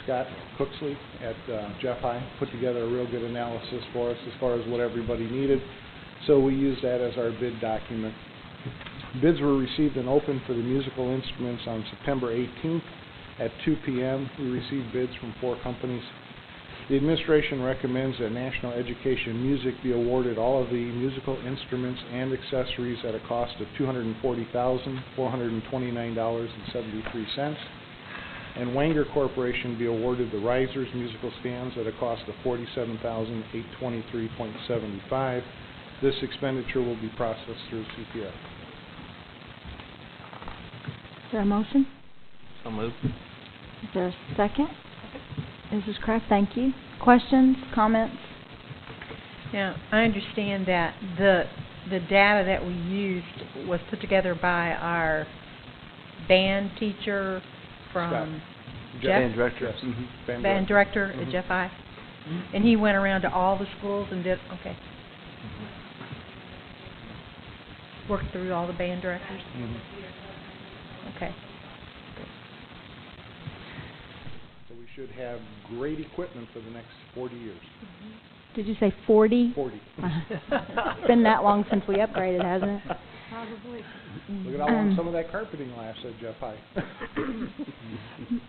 Scott Cooksley at Jeff High put together a real good analysis for us as far as what everybody needed. So we used that as our bid document. Bids were received and opened for the musical instruments on September 18th at 2 p.m. We received bids from 4 companies. The administration recommends that National Education Music be awarded all of the musical instruments and accessories at a cost of $240,429.73, and Wanger Corporation be awarded the risers musical stands at a cost of $47,823.75. This expenditure will be processed through CPF. Is there a motion? So moved. Is there a second? Mrs. Kraft, thank you. Questions, comments? Now, I understand that the data that we used was put together by our band teacher from Jeff? Band director. Band Band director Mhm. at Jeff I? And he went around to all the schools and did, okay. Worked through all the band directors? Okay. So we should have great equipment for the next 40 years. Did you say 40? 40. It's been that long since we upgraded, hasn't it? Probably. Look at how long some of that carpeting lasts at Jeff High.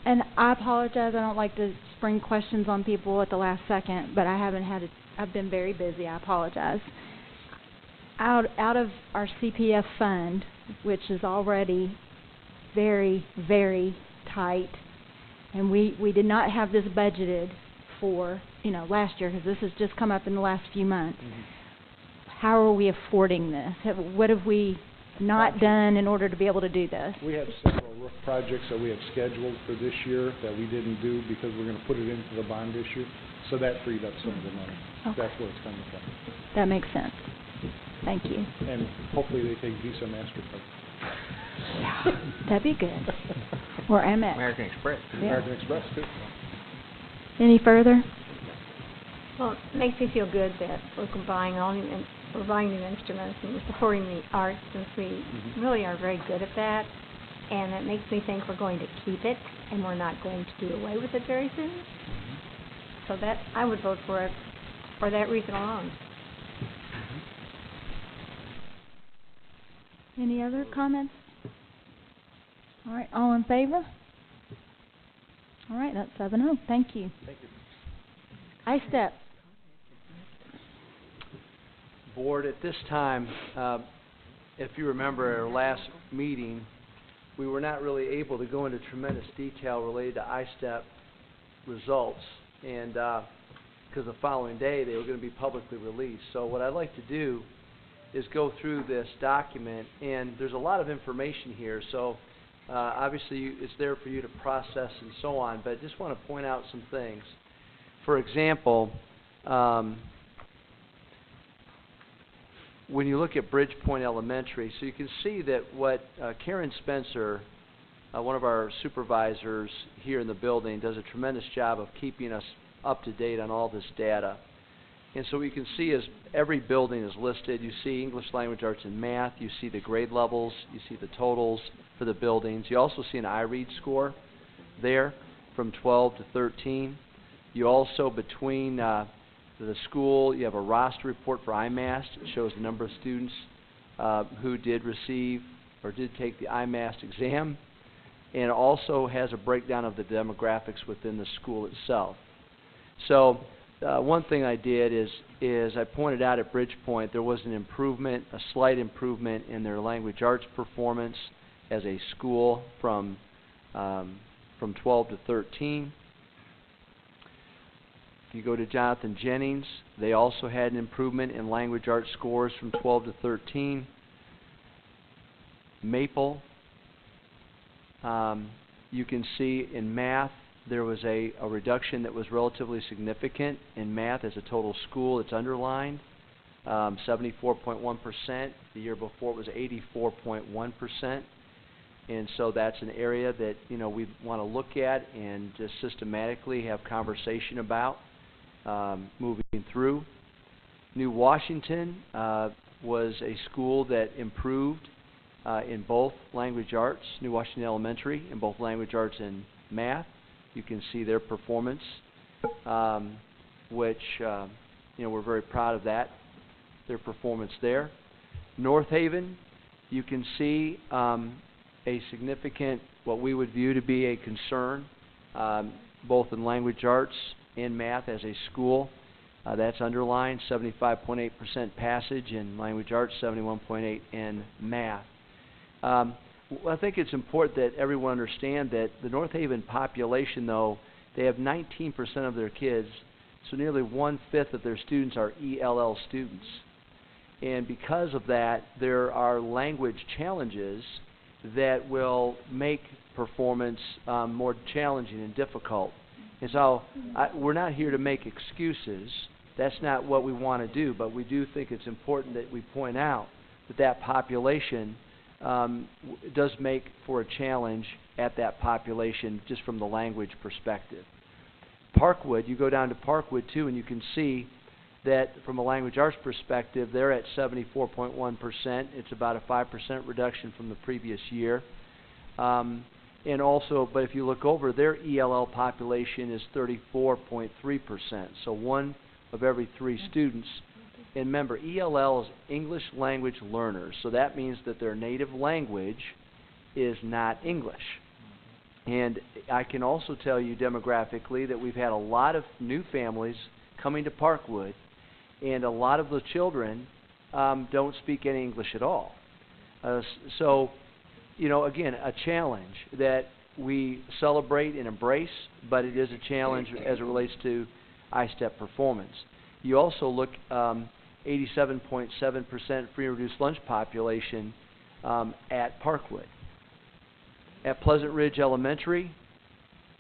And I apologize, I don't like to spring questions on people at the last second, but I haven't had I've been very busy, I apologize. Out of our CPF fund, which is already very, very tight, and we did not have this budgeted for, last year, because this has just come up in the last few months. How are we affording this? What have we not done in order to be able to do this? We have several roof projects that we have scheduled for this year that we didn't do because we're going to put it into the bond issue. So that freed up some of the money. Okay. That's where it's coming from. That makes sense. Thank you. And hopefully they take Visa, MasterCard. Yeah, that'd be good. Or Amex. American Express. Yeah. American Express, too. Any further? Well, it makes me feel good that we're buying we're buying new instruments and we're supporting the arts, since we really are very good at that. And it makes me think we're going to keep it and we're not going to do away with it very soon. So that I would vote for it for that reason alone. Any other comments? All right, all in favor? All right, that's 7-0. Thank you. Thank you. I-STEP. Board, at this time, if you remember our last meeting, we were not really able to go into tremendous detail related to I-STEP results, and because the following day they were going to be publicly released. So what I'd like to do is go through this document, and there's a lot of information here, so obviously it's there for you to process and so on, but I just want to point out some things. For example, when you look at Bridgepoint Elementary, so you can see that what Karen Spencer, one of our supervisors here in the building, does a tremendous job of keeping us up to date on all this data. And so what you can see is every building is listed. You see English, language, arts, and math. You see the grade levels. You see the totals for the buildings. You also see an iRead score there from 12 to 13. You also, between the school, you have a roster report for IMAST. It shows the number of students who did receive or did take the IMAST exam. And it also has a breakdown of the demographics within the school itself. So one thing I did is I pointed out at Bridgepoint there was an improvement, a slight improvement in their language arts performance as a school from 12 to 13. If you go to Jonathan Jennings, they also had an improvement in language arts scores from 12 to 13. Maple, you can see in math there was a reduction that was relatively significant in math as a total school. It's underlined, 74.1%. The year before it was 84.1%. And so that's an area that we want to look at and just systematically have conversation about moving through. New Washington was a school that improved in both language arts, New Washington Elementary, in both language arts and math. You can see their performance, which we're very proud of that, their performance there. North Haven, you can see a significant, what we would view to be a concern, both in language arts and math as a school. That's underlined, 75.8% passage in language arts, 71.8% in math. I think it's important that everyone understand that the North Haven population, though, they have 19% of their kids, so nearly 1/5 of their students are ELL students. And because of that, there are language challenges that will make performance more challenging and difficult. And so we're not here to make excuses. That's not what we want to do, but we do think it's important that we point out that that population does make for a challenge at that population just from the language perspective. Parkwood, you go down to Parkwood too, and you can see that from a language arts perspective, they're at 74.1%. It's about a 5% reduction from the previous year. And also, but if you look over, their ELL population is 34.3%. So 1 of every 3 students. And remember, ELL is English language learners. So that means that their native language is not English. And I can also tell you demographically that we've had a lot of new families coming to Parkwood, and a lot of the children don't speak any English at all. So, you know, again, a challenge that we celebrate and embrace, but it is a challenge as it relates to I-STEP performance. You also look 87.7% free and reduced lunch population at Parkwood. At Pleasant Ridge Elementary,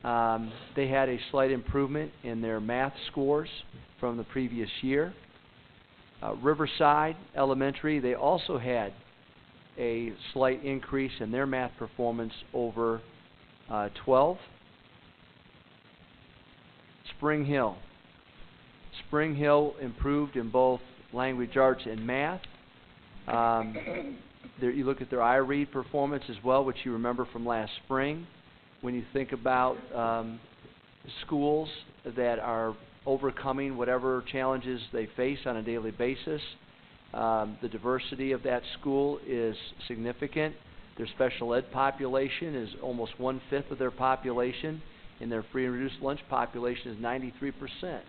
they had a slight improvement in their math scores from the previous year. Riverside Elementary, they also had a slight increase in their math performance over 12. Spring Hill. Spring Hill improved in both language arts and math. There, you look at their iRead performance as well, which you remember from last spring. When you think about schools that are overcoming whatever challenges they face on a daily basis, the diversity of that school is significant. Their special ed population is almost 1/5 of their population, and their free and reduced lunch population is 93%.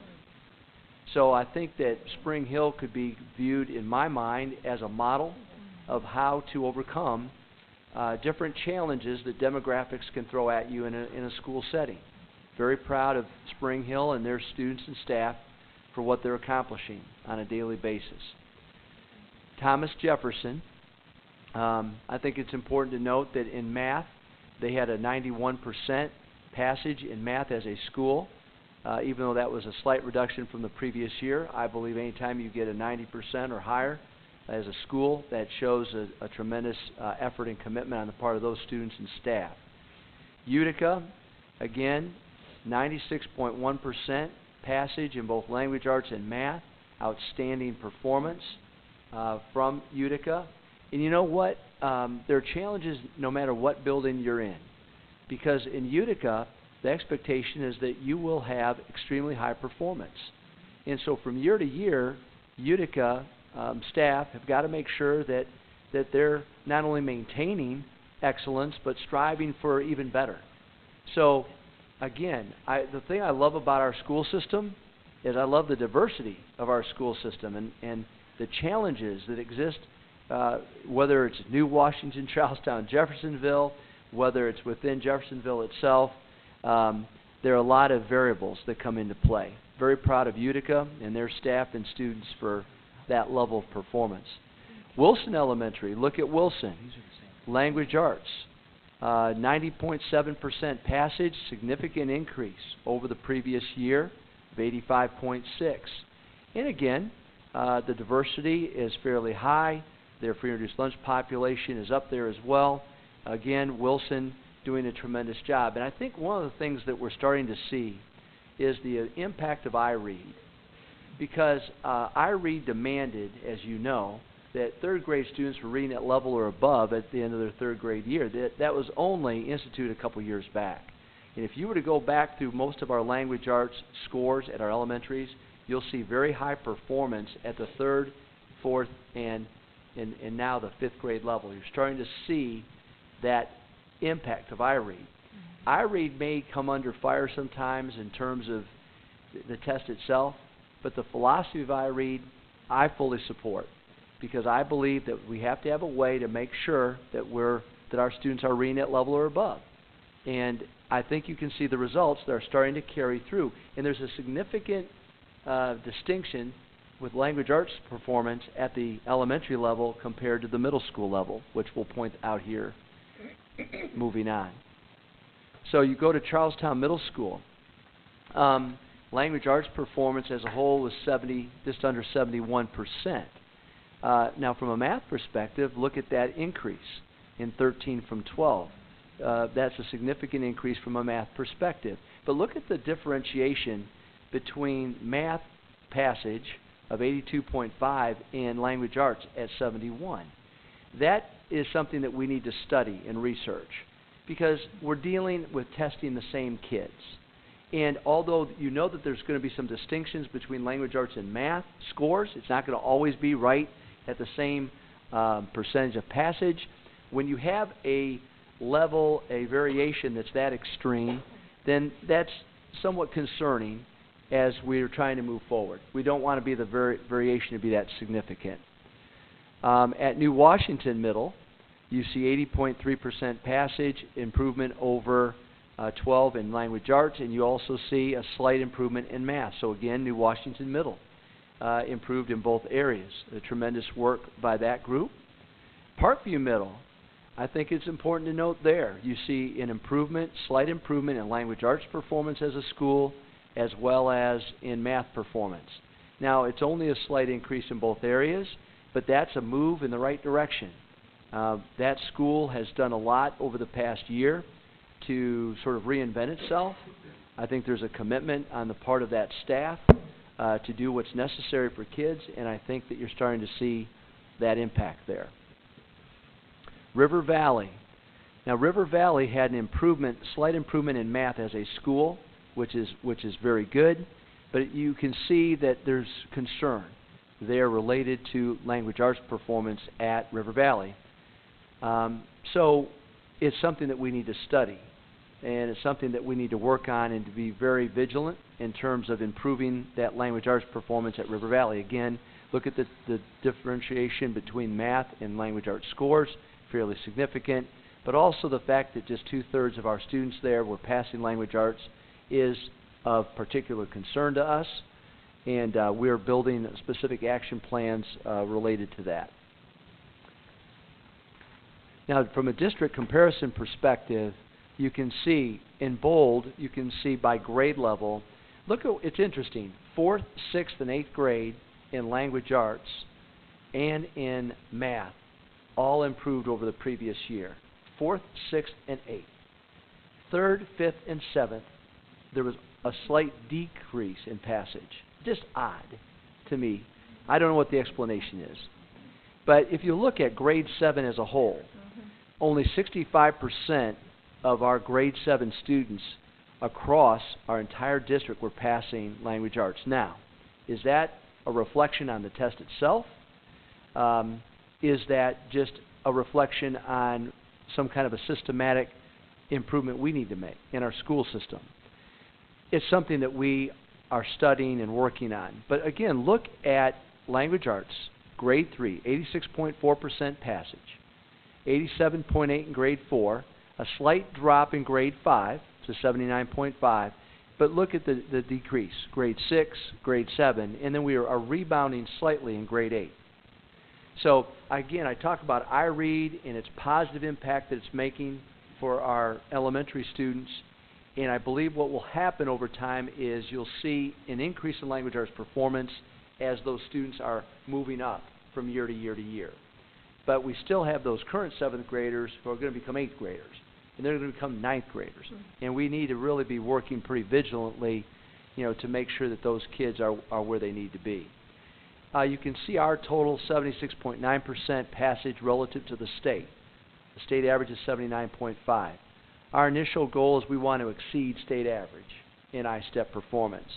So I think that Spring Hill could be viewed, in my mind, as a model of how to overcome different challenges that demographics can throw at you in a school setting. Very proud of Spring Hill and their students and staff for what they're accomplishing on a daily basis. Thomas Jefferson, I think it's important to note that in math, they had a 91% passage in math as a school. Even though that was a slight reduction from the previous year, I believe anytime you get a 90% or higher as a school, that shows a tremendous effort and commitment on the part of those students and staff. Utica, again, 96.1% passage in both language arts and math. Outstanding performance from Utica. And you know what? There are challenges no matter what building you're in. Because in Utica, the expectation is that you will have extremely high performance. And so from year to year, Utica staff have got to make sure that they're not only maintaining excellence, but striving for even better. So, again, the thing I love about our school system is I love the diversity of our school system and the challenges that exist, whether it's New Washington, Charlestown, Jeffersonville, whether it's within Jeffersonville itself. There are a lot of variables that come into play. Very proud of Utica and their staff and students for that level of performance. Wilson Elementary, look at Wilson. Language arts, 90.7% passage, significant increase over the previous year of 85.6. And again, the diversity is fairly high. Their free and reduced lunch population is up there as well. Again, Wilson doing a tremendous job. And I think one of the things that we're starting to see is the impact of iRead. Because iRead demanded, as you know, that third grade students were reading at level or above at the end of their third grade year. That was only instituted a couple years back. And if you were to go back through most of our language arts scores at our elementaries, you'll see very high performance at the third, fourth, and now the fifth grade level. You're starting to see that impact of iRead. iRead may come under fire sometimes in terms of the test itself, but the philosophy of iRead I fully support, because I believe that we have to have a way to make sure that our students are reading at level or above. And I think you can see the results that are starting to carry through. And there's a significant distinction with language arts performance at the elementary level compared to the middle school level, which we'll point out here moving on. So you go to Charlestown Middle School. Language arts performance as a whole was just under 71%. Now from a math perspective, look at that increase. and 13 from 12. That's a significant increase from a math perspective. But look at the differentiation between math passage of 82.5 and language arts at 71. That is something that we need to study and research, because we're dealing with testing the same kids. And although you know that there's going to be some distinctions between language arts and math scores, it's not going to always be right at the same percentage of passage. When you have a level, a variation that's that extreme, then that's somewhat concerning as we're trying to move forward. We don't want to be the variation to be that significant. At New Washington Middle, you see 80.3% passage improvement over 12 in language arts, and you also see a slight improvement in math. So again, New Washington Middle improved in both areas. A tremendous work by that group. Parkview Middle, I think it's important to note there, you see an improvement, slight improvement in language arts performance as a school, as well as in math performance. Now, it's only a slight increase in both areas, but that's a move in the right direction. That school has done a lot over the past year to sort of reinvent itself. I think there's a commitment on the part of that staff to do what's necessary for kids, and I think that you're starting to see that impact there. River Valley. Now, River Valley had an improvement, slight improvement in math as a school, which is very good, but you can see that there's concern there related to language arts performance at River Valley. So it's something that we need to study, and it's something that we need to work on and to be very vigilant in terms of improving that language arts performance at River Valley. Again, look at the differentiation between math and language arts scores, fairly significant, but also the fact that just 2/3 of our students there were passing language arts is of particular concern to us, and we're building specific action plans related to that. Now, from a district comparison perspective, you can see in bold, you can see by grade level, look at, it's interesting, 4th, 6th, and 8th grade in language arts and in math all improved over the previous year. 4th, 6th, and 8th. 3rd, 5th, and 7th, there was a slight decrease in passage. Just odd to me. I don't know what the explanation is. But if you look at grade 7 as a whole, only 65% of our grade 7 students across our entire district were passing language arts. Now, is that a reflection on the test itself? Is that just a reflection on some kind of a systematic improvement we need to make in our school system? It's something that we are studying and working on. But again, look at language arts, grade 3, 86.4% passage, 87.8 in grade 4, a slight drop in grade 5 to 79.5, but look at the decrease, grade 6, grade 7, and then we are rebounding slightly in grade 8. So again, I talk about iRead and its positive impact that it's making for our elementary students, and I believe what will happen over time is you'll see an increase in language arts performance as those students are moving up from year to year to year. But we still have those current 7th graders who are going to become 8th graders, and they're going to become 9th graders. And we need to really be working pretty vigilantly, to make sure that those kids are where they need to be. You can see our total 76.9% passage relative to the state. The state average is 79.5. Our initial goal is we want to exceed state average in I-STEP performance.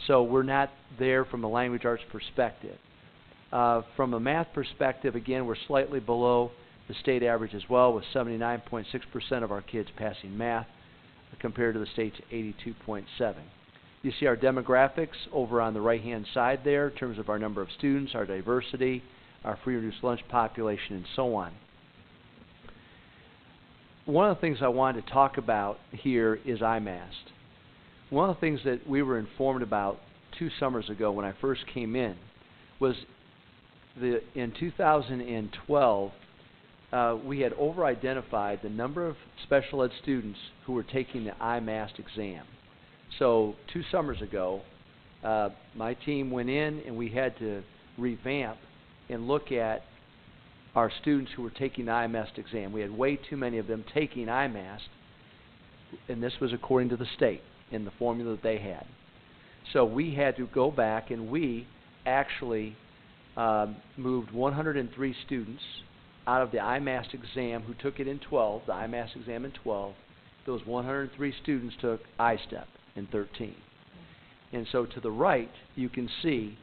So we're not there from a language arts perspective. From a math perspective, again, we're slightly below the state average as well, with 79.6% of our kids passing math compared to the state's 82.7. You see our demographics over on the right-hand side there in terms of our number of students, our diversity, our free reduced lunch population, and so on. One of the things I wanted to talk about here is IMAST. One of the things that we were informed about 2 summers ago when I first came in was in 2012, we had over-identified the number of special ed students who were taking the IMAST exam. So 2 summers ago, my team went in and we had to revamp and look at our students who were taking the IMAST exam. We had way too many of them taking IMAST, and this was according to the state in the formula that they had. So we had to go back, and we actually moved 103 students out of the IMAST exam who took it in 12, the IMAST exam in 12. Those 103 students took I-STEP in 13. And so to the right, you can see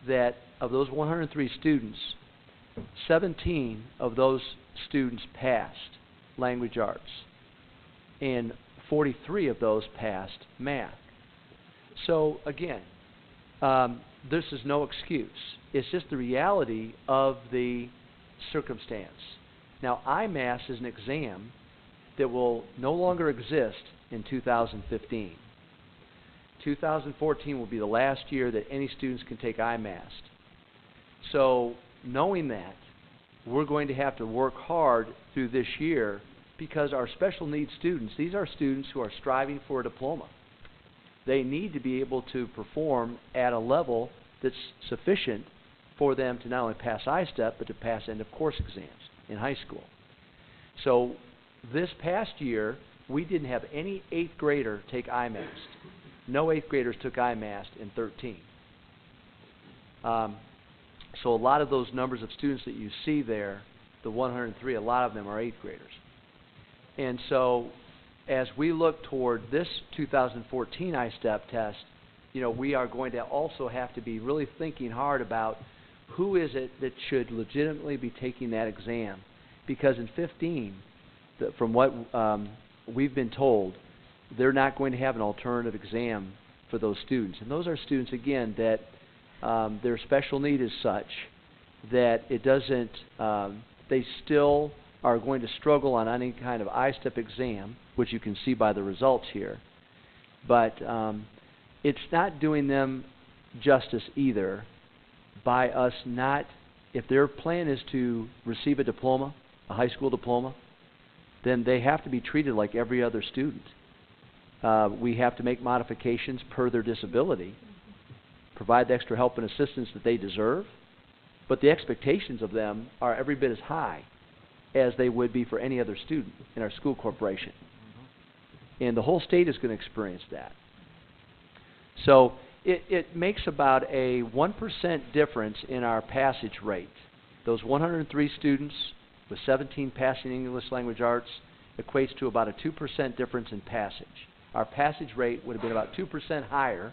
that of those 103 students, 17 of those students passed language arts, and 43 of those passed math. So again, this is no excuse. It's just the reality of the circumstance. Now, IMAS is an exam that will no longer exist in 2015. 2014 will be the last year that any students can take IMAS. So, knowing that, we're going to have to work hard through this year because our special needs students, these are students who are striving for a diploma. They need to be able to perform at a level that's sufficient for them to not only pass I-STEP, but to pass end-of-course exams in high school. So this past year, we didn't have any 8th grader take IMAS. No 8th graders took IMAS in 13. So a lot of those numbers of students that you see there, the 103, a lot of them are 8th graders. And so as we look toward this 2014 I-STEP test, you know, we are going to also have to be really thinking hard about who is it that should legitimately be taking that exam. Because in 15, from what we've been told, they're not going to have an alternative exam for those students. And those are students, again, that their special need is such that it doesn't, they still are going to struggle on any kind of I-STEP exam, which you can see by the results here. But it's not doing them justice either by us not, if their plan is to receive a diploma, a high school diploma, then they have to be treated like every other student. We have to make modifications per their disability, provide the extra help and assistance that they deserve, but the expectations of them are every bit as high as they would be for any other student in our school corporation. And the whole state is going to experience that. So it makes about a 1% difference in our passage rate. Those 103 students with 17 passing English language arts equates to about a 2% difference in passage. Our passage rate would have been about 2% higher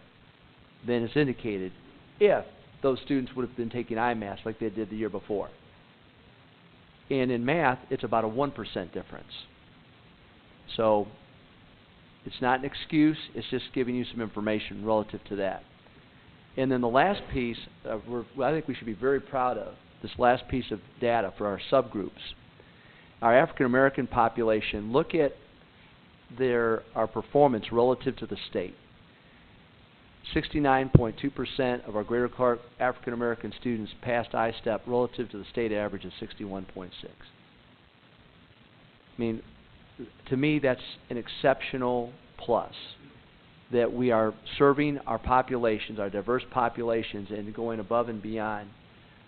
than is indicated if those students would have been taking IMAS like they did the year before. And in math, it's about a 1% difference. So it's not an excuse, it's just giving you some information relative to that. And then the last piece, I think we should be very proud of, this last piece of data for our subgroups. Our African American population, look at our performance relative to the state. 69.2% of our Greater Clark African American students passed I-STEP relative to the state average of 61.6. I mean, to me, that's an exceptional plus, that we are serving our populations, our diverse populations, and going above and beyond.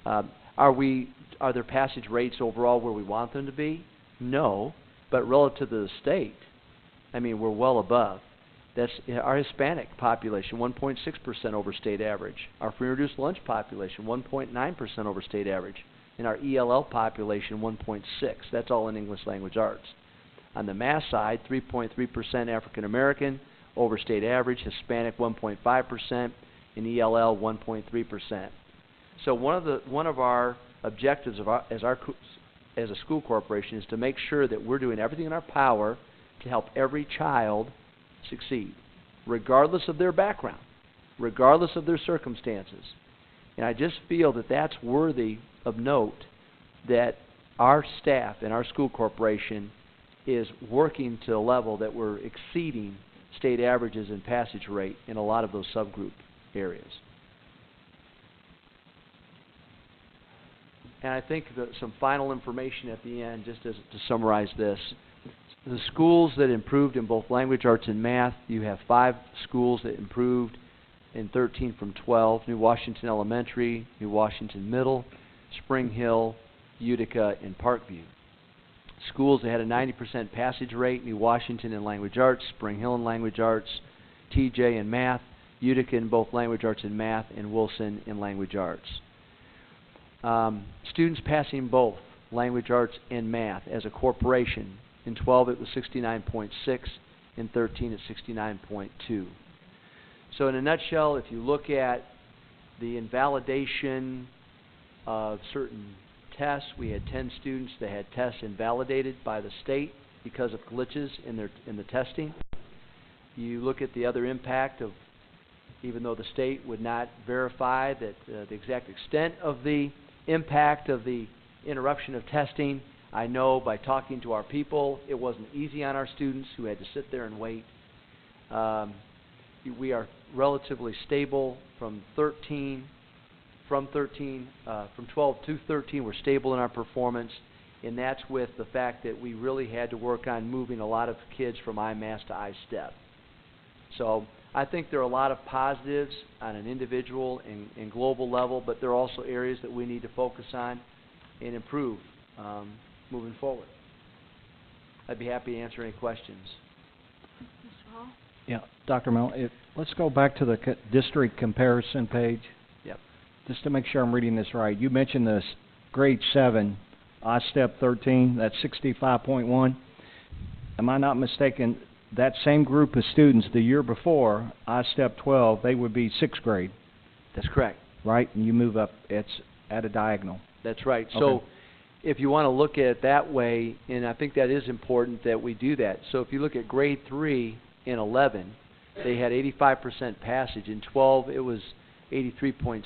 Are their passage rates overall where we want them to be? No, but relative to the state, I mean, we're well above. That's our Hispanic population, 1.6% over state average. Our free and reduced lunch population, 1.9% over state average. And our ELL population, 1.6%. That's all in English language arts. On the math side, 3.3% African American over state average, Hispanic 1.5%, and ELL 1.3%. So one of our objectives as a school corporation is to make sure that we're doing everything in our power to help every child succeed, regardless of their background, regardless of their circumstances. And I just feel that that's worthy of note, that our staff and our school corporation is working to a level that we're exceeding state averages in passage rate in a lot of those subgroup areas. And I think that some final information at the end, just to summarize this. The schools that improved in both language arts and math, you have 5 schools that improved in 13 from 12. New Washington Elementary, New Washington Middle, Spring Hill, Utica, and Parkview. Schools that had a 90% passage rate: New Washington in language arts, Spring Hill in language arts, TJ in math, Utica in both language arts and math, and Wilson in language arts. Students passing both language arts and math as a corporation: in 12 it was 69.6, in 13 it's 69.2. So in a nutshell, if you look at the invalidation of certain tests, we had 10 students that had tests invalidated by the state because of glitches in the testing. You look at the other impact of, even though the state would not verify that the exact extent of the impact of the interruption of testing, I know by talking to our people, it wasn't easy on our students who had to sit there and wait. We are relatively stable from 12 to 13, we're stable in our performance, and that's with the fact that we really had to work on moving a lot of kids from IMAS to iStep. So I think there are a lot of positives on an individual and global level, but there are also areas that we need to focus on and improve moving forward. I'd be happy to answer any questions. Mr. Hall? Yeah, Dr. Mel, let's go back to the district comparison page. Yep. Just to make sure I'm reading this right. You mentioned this grade 7, iStep 13, that's 65.1. Am I not mistaken? That same group of students the year before, iStep 12, they would be 6th grade. That's correct. Right? And you move up, it's at a diagonal. That's right. Okay. So if you want to look at it that way, and I think that is important that we do that. So if you look at grade 3 and 11, they had 85% passage. In 12, it was 83.6,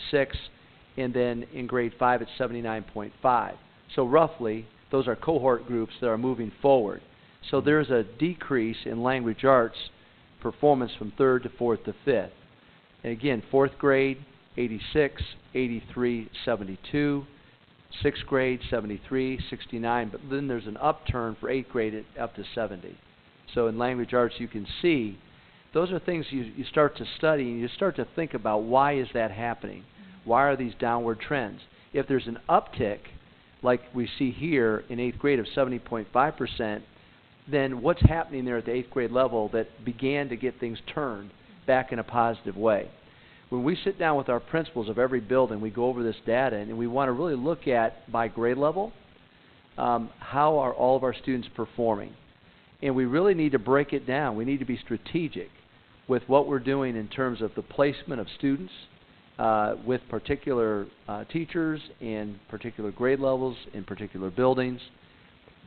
and then in grade 5, it's 79.5. So roughly, those are cohort groups that are moving forward. So there's a decrease in language arts performance from 3rd to 4th to 5th. And again, 4th grade, 86, 83, 72. 6th grade, 73, 69. But then there's an upturn for 8th grade up to 70. So in language arts, you can see those are things you start to study, and you start to think about, why is that happening? Why are these downward trends? If there's an uptick, like we see here in 8th grade of 70.5%, then what's happening there at the 8th grade level that began to get things turned back in a positive way? When we sit down with our principals of every building, we go over this data, and we want to really look at, by grade level, how are all of our students performing? And we really need to break it down. We need to be strategic with what we're doing in terms of the placement of students with particular teachers and particular grade levels in particular buildings.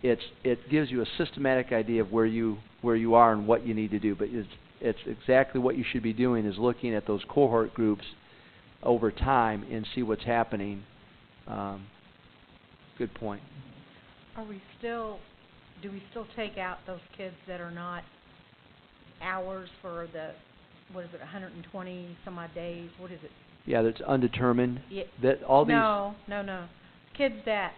It gives you a systematic idea of where you are and what you need to do. But it's exactly what you should be doing, is looking at those cohort groups over time and see what's happening. Good point. Do we still take out those kids that are not hours for the, 120 some odd days? What is it? Yeah, that's undetermined. Yeah. That all these. No. Kids that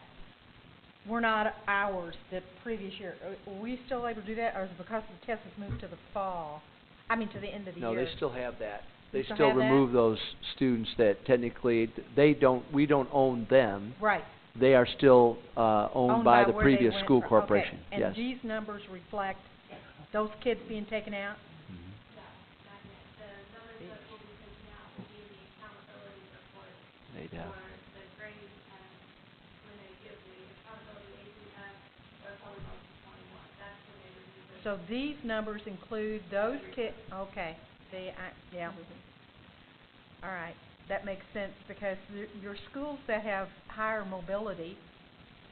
were not hours the previous year. Are we still able to do that, or is it because the test has moved to the fall? I mean, to the end of the year. No, they still have that. They still still have that? remove those students that technically we don't own them. Right. They are still owned by the where they previous went school from. corporation. Okay. And Yes. these numbers reflect those kids being taken out? The numbers that will be taken out will be the accountability report They do. for the grade, when they give the accountability APF or public health 21. That's when they review it. So these numbers include those kids, okay, yeah. All right, that makes sense, because your schools that have higher mobility,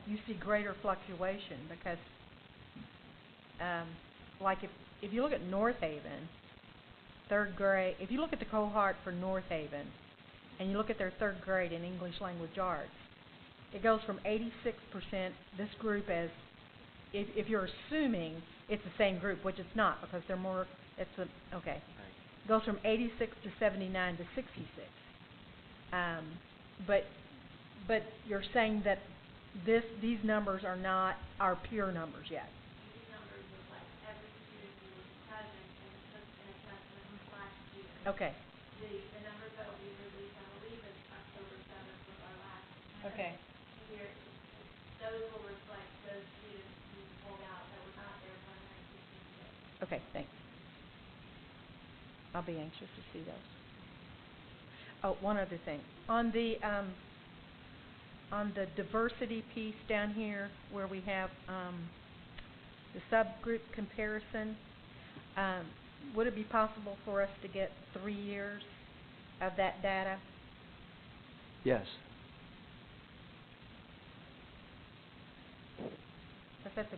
you see greater fluctuation, because, like if you look at North Haven, 3rd grade, if you look at the cohort for North Haven, and you look at their 3rd grade in English Language Arts, it goes from 86%, this group as, if you're assuming it's the same group, which it's not, because they're more, okay. It goes from 86 to 79 to 66. But you're saying that these numbers are not our pure numbers yet. These numbers reflect every student who was present and took an assessment last year. Okay. The numbers that will be released, I believe it's October 7th was our last. Okay. Here, those will reflect those students who pulled out that were not there for 166 days. Okay, thanks. I'll be anxious to see those. Oh, one other thing. On the diversity piece down here where we have the subgroup comparison, would it be possible for us to get 3 years of that data? Yes. Because that's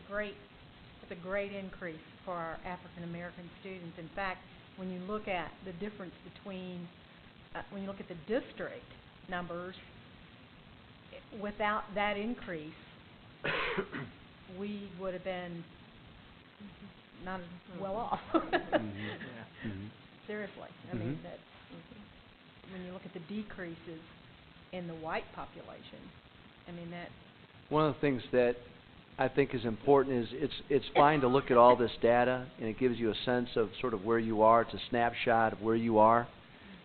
a great increase for our African American students. In fact, when you look at the difference between, when you look at the district numbers, without that increase, we would have been not as well off. Seriously, I mean, that's, when you look at the decreases in the white population, I mean, that... One of the things that I think is important is it's fine to look at all this data, and it gives you a sense of sort of where you are. It's a snapshot of where you are.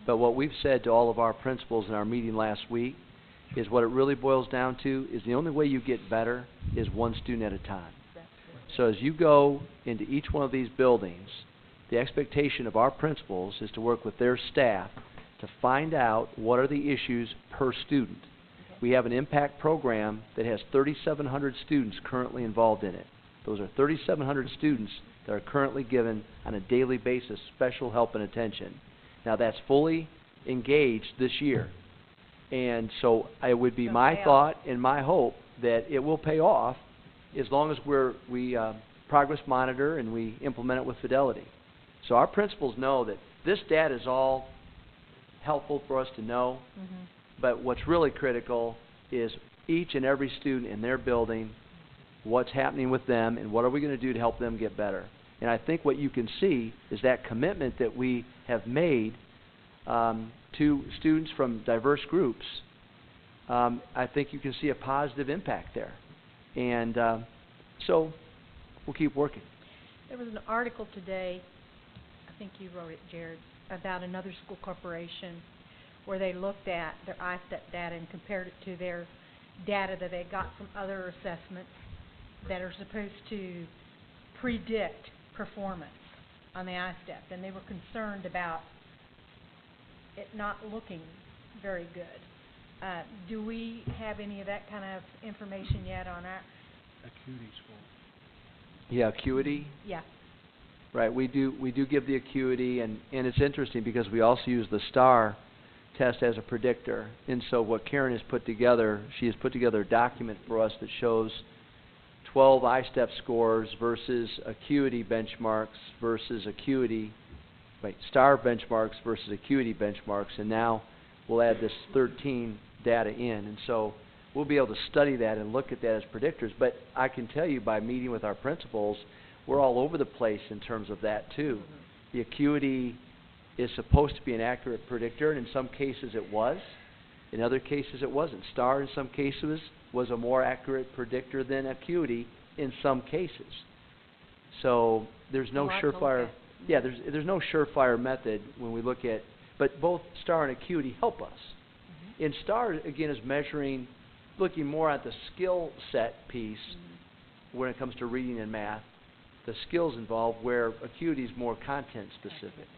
But what we've said to all of our principals in our meeting last week is what it really boils down to is the only way you get better is one student at a time. So as you go into each one of these buildings, the expectation of our principals is to work with their staff to find out what are the issues per student. We have an impact program that has 3,700 students currently involved in it. Those are 3,700 students that are currently given on a daily basis special help and attention. Now that's fully engaged this year. And so it would be my thought and my hope that it will pay off as long as we progress monitor and we implement it with fidelity. So our principals know that this data is all helpful for us to know, but what's really critical is each and every student in their building, what's happening with them, and what are we going to do to help them get better. And I think what you can see is that commitment that we have made to students from diverse groups. I think you can see a positive impact there. And so we'll keep working. There was an article today, I think you wrote it, Jared, about another school corporation where they looked at their ISTEP data and compared it to their data that they got from other assessments that are supposed to predict performance on the ISTEP. And they were concerned about it not looking very good. Do we have any of that kind of information yet on our... Acuity score. Yeah, acuity. Yeah. Right, we do give the acuity, and it's interesting because we also use the STAR test as a predictor. And so what Karen has put together, she has put together a document for us that shows 12 ISTEP scores versus acuity benchmarks versus STAR benchmarks versus acuity benchmarks, and now we'll add this 13 data in. And so we'll be able to study that and look at that as predictors. But I can tell you by meeting with our principals, we're all over the place in terms of that too. The acuity is supposed to be an accurate predictor, and in some cases it was. In other cases it wasn't. STAR in some cases was a more accurate predictor than acuity in some cases. So there's no surefire... Yeah, there's no surefire method when we look at... But both STAR and acuity help us. And STAR, again, is measuring, looking more at the skill set piece when it comes to reading and math, the skills involved, where acuity is more content specific.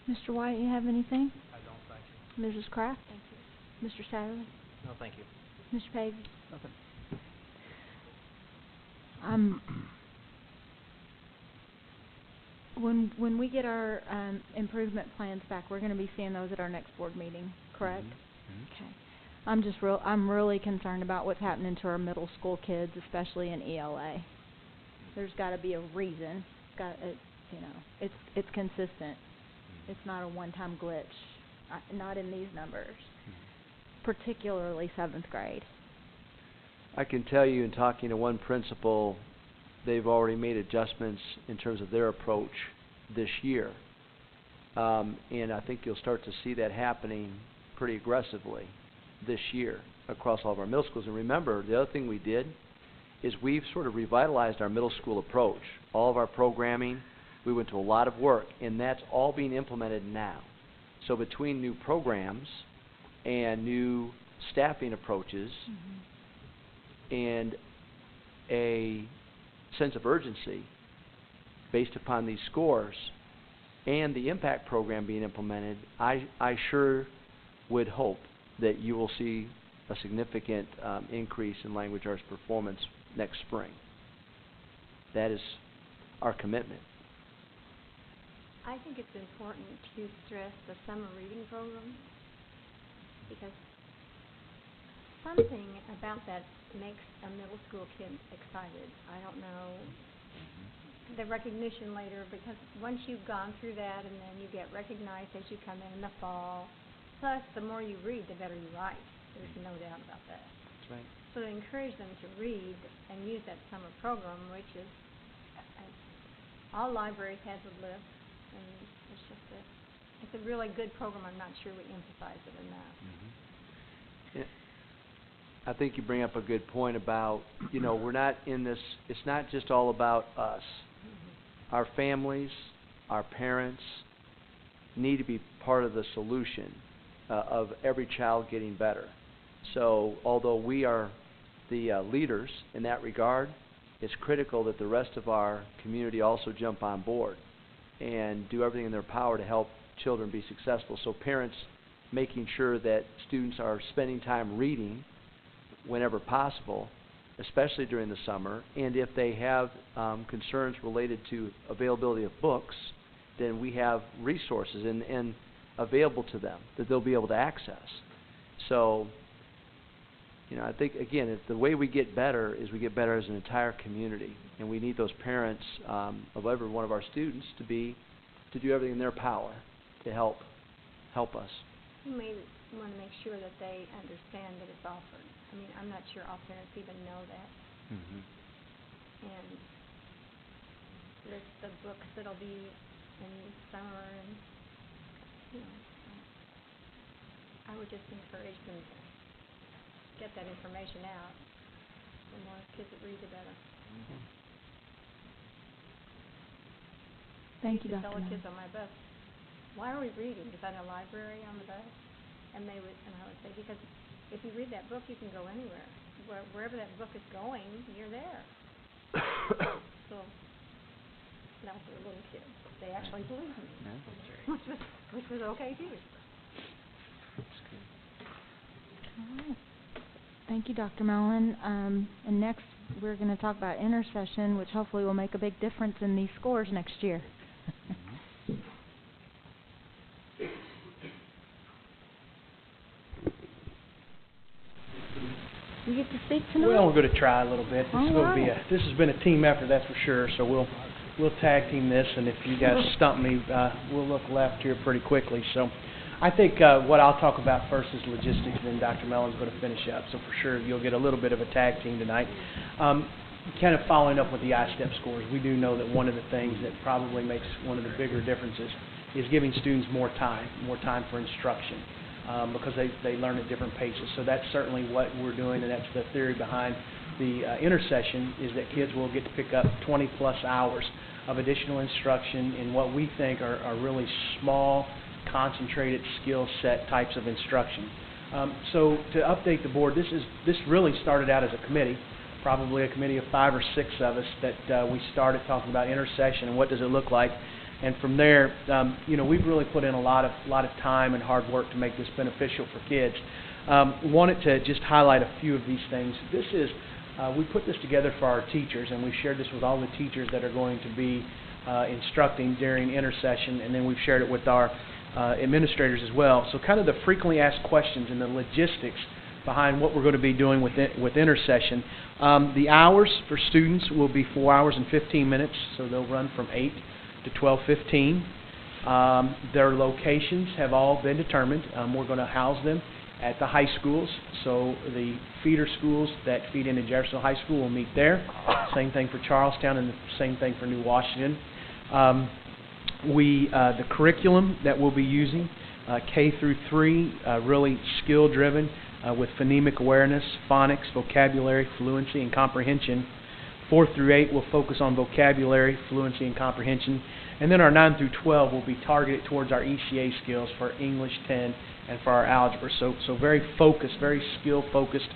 Mr. White, you have anything? I don't, thank you. Mrs. Kraft? Thank you. Mr. Satterley? No, thank you. Mr. Pavey? Nothing. When we get our improvement plans back, we're going to be seeing those at our next board meeting, correct? Okay. I'm really concerned about what's happening to our middle school kids, especially in ELA. There's got to be a reason. It's consistent. It's not a one-time glitch. Not in these numbers, particularly 7th grade. I can tell you in talking to one principal, they've already made adjustments in terms of their approach this year. And I think you'll start to see that happening pretty aggressively this year across all of our middle schools. And remember, the other thing we did is we've sort of revitalized our middle school approach. All of our programming, we went to a lot of work, and that's all being implemented now. So between new programs and new staffing approaches and a sense of urgency based upon these scores and the impact program being implemented, I sure would hope that you will see a significant increase in language arts performance next spring. That is our commitment. I think it's important to stress the summer reading program because something about that makes a middle school kid excited. I don't know the recognition later, because once you've gone through that and then you get recognized as you come in the fall, plus the more you read, the better you write. There's no doubt about that. That's right. So to encourage them to read and use that summer program, which is, all libraries have a list, and it's a really good program. I'm not sure we emphasize it enough. I think you bring up a good point about, we're not in this, it's not just all about us. Our families, our parents need to be part of the solution of every child getting better. So although we are the leaders in that regard, it's critical that the rest of our community also jump on board and do everything in their power to help children be successful. So parents making sure that students are spending time reading whenever possible, especially during the summer, and if they have concerns related to availability of books, then we have resources and available to them that they'll be able to access. So, I think, again, the way we get better is we get better as an entire community, and we need those parents of every one of our students to do everything in their power to help us. You may want to make sure that they understand that it's offered. I mean, I'm not sure all parents even know that. And list the books that'll be in summer, and I would just encourage them to get that information out. The more kids that read, the better. Thank you, I used to tell Dr. the kids Miller. on my bus, why are we reading? Is that a library on the bus? And I would say, because if you read that book, you can go anywhere. Wherever that book is going, you're there. So, not for little kids. They actually believe me, which was okay too. All right. Thank you, Dr. Mellon. And next, we're going to talk about intercession, which hopefully will make a big difference in these scores next year. You get to speak tonight? Well, we're going to try a little bit. This has been a team effort, that's for sure. So we'll tag team this, and if you guys stump me, we'll look left here pretty quickly. So I think what I'll talk about first is logistics, and then Dr. Mellon's going to finish up. So for sure, you'll get a little bit of a tag team tonight. Kind of following up with the I-STEP scores, we do know that one of the things that probably makes one of the bigger differences is giving students more time for instruction. Because they learn at different paces. So that's certainly what we're doing, and that's the theory behind the intercession, is that kids will get to pick up 20-plus hours of additional instruction in what we think are really small, concentrated skill set types of instruction. So to update the board, this really started out as a committee, probably a committee of 5 or 6 of us that we started talking about intercession and what does it look like. And from there, we've really put in a lot of time and hard work to make this beneficial for kids. Wanted to just highlight a few of these things. We put this together for our teachers, and we've shared this with all the teachers that are going to be instructing during intercession, and then we've shared it with our administrators as well. So kind of the frequently asked questions and the logistics behind what we're going to be doing with intercession. The hours for students will be 4 hours and 15 minutes, so they'll run from 8 to 12:15. Their locations have all been determined. We're going to house them at the high schools, so the feeder schools that feed into Jefferson High School will meet there. Same thing for Charlestown, and the same thing for New Washington. The curriculum that we'll be using, K through 3, really skill-driven with phonemic awareness, phonics, vocabulary, fluency, and comprehension. 4 through 8 will focus on vocabulary, fluency, and comprehension. And then our 9 through 12 will be targeted towards our ECA skills for English 10 and for our algebra. So very focused, very skill-focused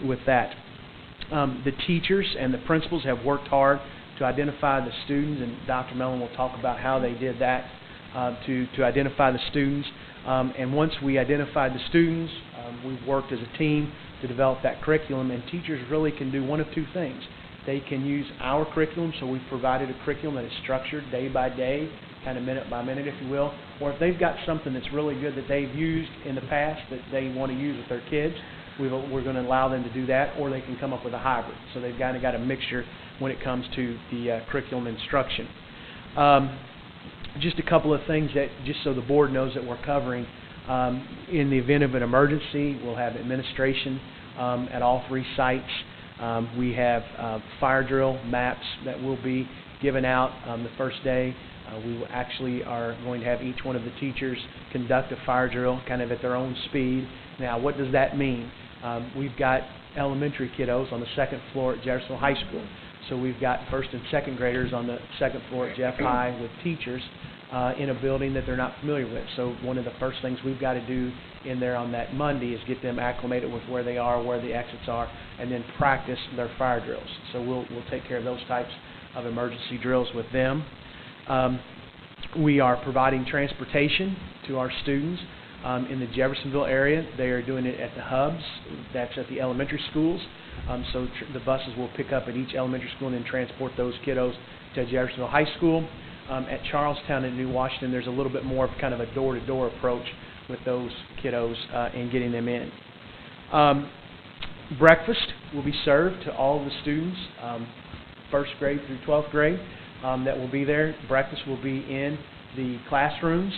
with that. The teachers and the principals have worked hard to identify the students, and Dr. Mellon will talk about how they did that to identify the students. And once we identified the students, we've worked as a team to develop that curriculum, and teachers really can do one of two things. They can use our curriculum, so we've provided a curriculum that is structured day by day, kind of minute by minute, if you will, or if they've got something that's really good that they've used in the past that they want to use with their kids, we're going to allow them to do that, or they can come up with a hybrid. So they've kind of got a mixture when it comes to the curriculum instruction. Just a couple of things that, just so the board knows that we're covering. In the event of an emergency, we'll have administration at all 3 sites. We have fire drill maps that will be given out the first day. We actually are going to have each one of the teachers conduct a fire drill kind of at their own speed. Now, what does that mean? We've got elementary kiddos on the 2nd floor at Jeffersonville High School. So we've got 1st and 2nd graders on the 2nd floor at Jeff High with teachers in a building that they're not familiar with. So one of the first things we've got to do in there on that Monday is get them acclimated with where they are, where the exits are, and then practice their fire drills. So we'll take care of those types of emergency drills with them. We are providing transportation to our students in the Jeffersonville area. They are doing it at the hubs. That's at the elementary schools. So the buses will pick up at each elementary school and then transport those kiddos to Jeffersonville High School. At Charlestown and New Washington, there's a little bit more of kind of a door-to-door approach with those kiddos and getting them in. Breakfast will be served to all of the students, 1st grade through 12th grade, that will be there. Breakfast will be in the classrooms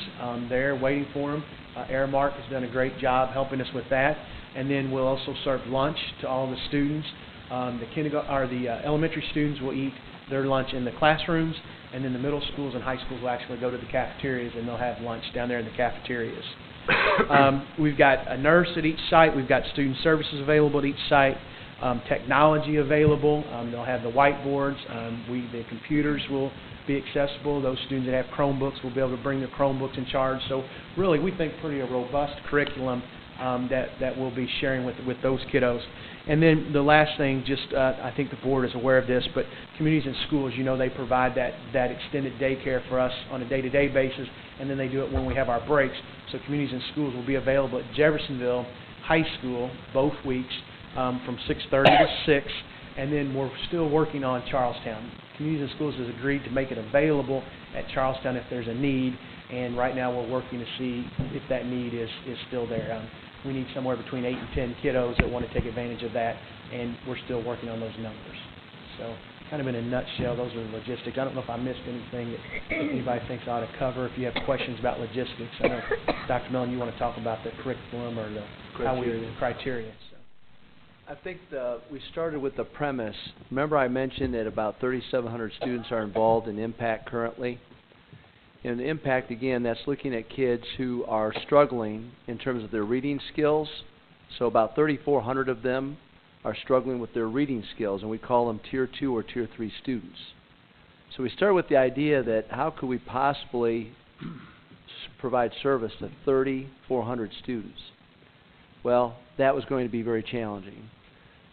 there waiting for them. Aramark has done a great job helping us with that. And then we'll also serve lunch to all the students. The elementary students will eat their lunch in the classrooms, and then the middle schools and high schools will actually go to the cafeterias, and they'll have lunch down there in the cafeterias. We've got a nurse at each site. We've got student services available at each site, technology available. They'll have the whiteboards. The computers will be accessible. Those students that have Chromebooks will be able to bring their Chromebooks in charge. So really, we think pretty a robust curriculum that we'll be sharing with those kiddos. And then the last thing, I think the board is aware of this, but communities and schools, they provide that extended daycare for us on a day-to-day basis, and then they do it when we have our breaks. So communities and schools will be available at Jeffersonville High School both weeks from 6:30 to 6, and then we're still working on Charlestown. Communities and schools has agreed to make it available at Charlestown if there's a need, and right now we're working to see if that need is still there. We need somewhere between 8 and 10 kiddos that want to take advantage of that, and we're still working on those numbers. So kind of in a nutshell, those are the logistics. I don't know if I missed anything that anybody thinks I ought to cover. If you have questions about logistics, I know, Dr. Mellon, you want to talk about the curriculum or the criteria. So. I think we started with the premise. Remember I mentioned that about 3,700 students are involved in IMPACT currently? In IMPACT, again, that's looking at kids who are struggling in terms of their reading skills. So about 3,400 of them are struggling with their reading skills, and we call them Tier 2 or Tier 3 students. So we started with the idea that how could we possibly provide service to 3,400 students? Well, that was going to be very challenging.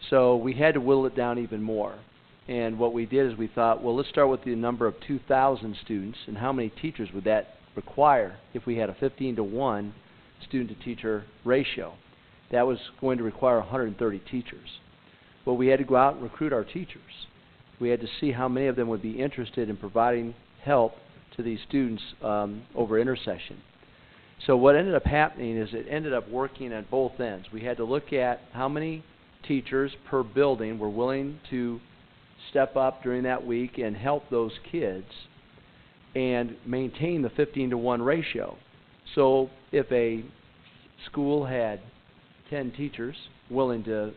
So we had to whittle it down even more. And what we did is we thought, well, let's start with the number of 2,000 students, and how many teachers would that require if we had a 15-to-1 student-to-teacher ratio? That was going to require 130 teachers. Well, we had to go out and recruit our teachers. We had to see how many of them would be interested in providing help to these students over intersession. So what ended up happening is it ended up working at both ends. We had to look at how many teachers per building were willing to step up during that week and help those kids and maintain the 15-to-1 ratio. So if a school had 10 teachers willing to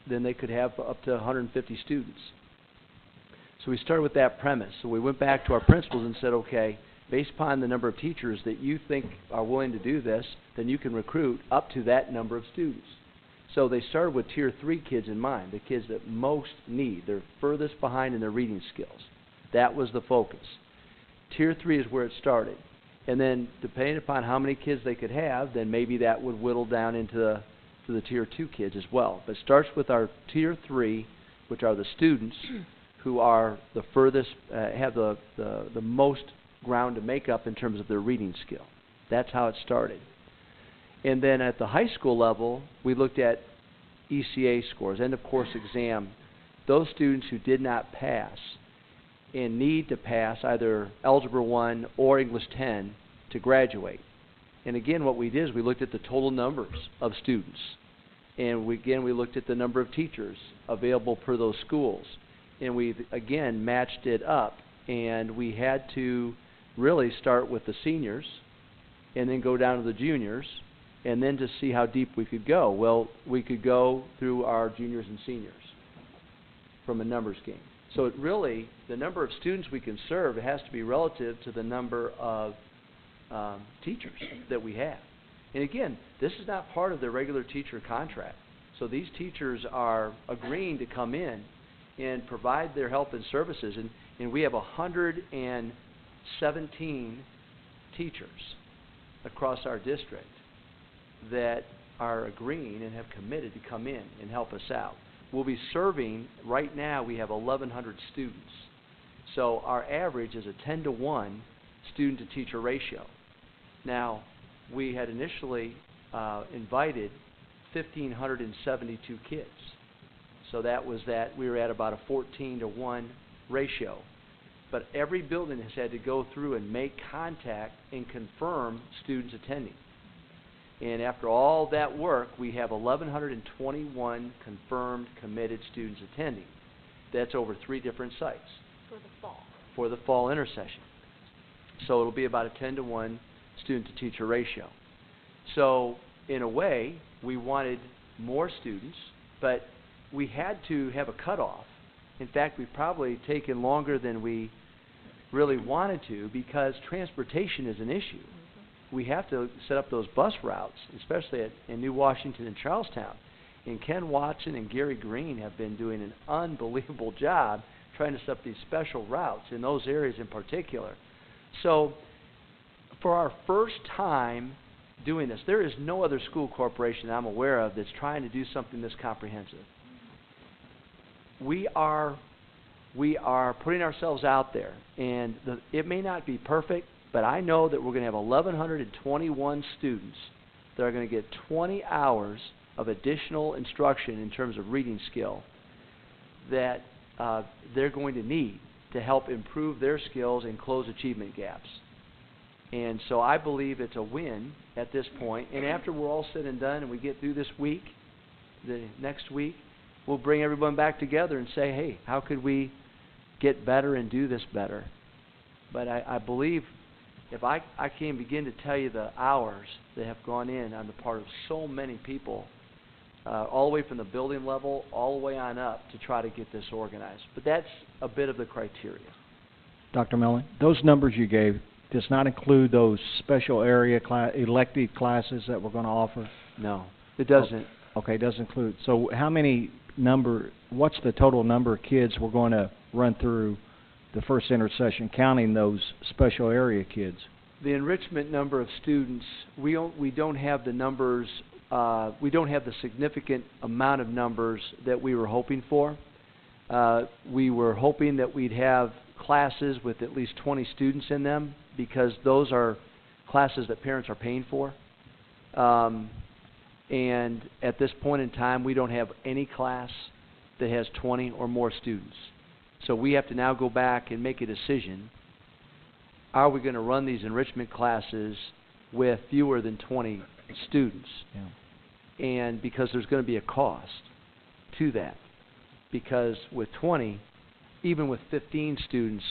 then they could have up to 150 students. So we started with that premise. So we went back to our principals and said, okay, based upon the number of teachers that you think are willing to do this, then you can recruit up to that number of students. So they started with Tier 3 kids in mind, the kids that most need. They're furthest behind in their reading skills. That was the focus. Tier 3 is where it started. And then, depending upon how many kids they could have, then maybe that would whittle down into the Tier 2 kids as well. But it starts with our Tier 3, which are the students who are the furthest, have the most ground to make up in terms of their reading skill. That's how it started. And then at the high school level, we looked at ECA scores, end of course exam. Those students who did not pass and need to pass either Algebra 1 or English 10 to graduate. And again, what we did is we looked at the total numbers of students. And we looked at the number of teachers available per those schools. And we, again, matched it up. And we had to really start with the seniors and then go down to the juniors and then to see how deep we could go. Well, we could go through our juniors and seniors from a numbers game. So it really, the number of students we can serve has to be relative to the number of teachers that we have. And again, this is not part of the regular teacher contract. So these teachers are agreeing to come in and provide their help and services. And we have 117 teachers across our district that are agreeing and have committed to come in and help us out. We'll be serving, right now we have 1,100 students. So our average is a 10-to-1 student-to-teacher ratio. Now, we had initially invited 1,572 kids. So that was that. We were at about a 14-to-1 ratio. But every building has had to go through and make contact and confirm students attending. And after all that work, we have 1,121 confirmed, committed students attending. That's over 3 different sites. For the fall. For the fall intersession. So it'll be about a 10-to-1 student-to-teacher ratio. So, in a way, we wanted more students, but we had to have a cutoff. In fact, we've probably taken longer than we really wanted to because transportation is an issue. We have to set up those bus routes, especially in New Washington and Charlestown. And Ken Watson and Gary Green have been doing an unbelievable job trying to set up these special routes in those areas in particular. So, for our first time doing this, there is no other school corporation I'm aware of that's trying to do something this comprehensive. We are putting ourselves out there, and it may not be perfect, but I know that we're going to have 1,121 students that are going to get 20 hours of additional instruction in terms of reading skill that they're going to need to help improve their skills and close achievement gaps. And so I believe it's a win at this point. And after we're all said and done and we get through this week, the next week, we'll bring everyone back together and say, hey, how could we get better and do this better? But I believe if I can't begin to tell you the hours that have gone in on the part of so many people, all the way from the building level, all the way on up to try to get this organized. But that's a bit of the criteria. Dr. Mellon, those numbers you gave does not include those special area elective classes that we're going to offer? No, it doesn't. Okay, it doesn't include. So what's the total number of kids we're going to run through the first intersession, counting those special area kids? The enrichment number of students, we don't have the numbers, we don't have the significant amount of numbers that we were hoping for. We were hoping that we'd have classes with at least 20 students in them because those are classes that parents are paying for. And at this point in time, we don't have any class that has 20 or more students. So we have to now go back and make a decision. Are we going to run these enrichment classes with fewer than 20 students? Yeah. And because there's going to be a cost to that. Because with 20, even with 15 students,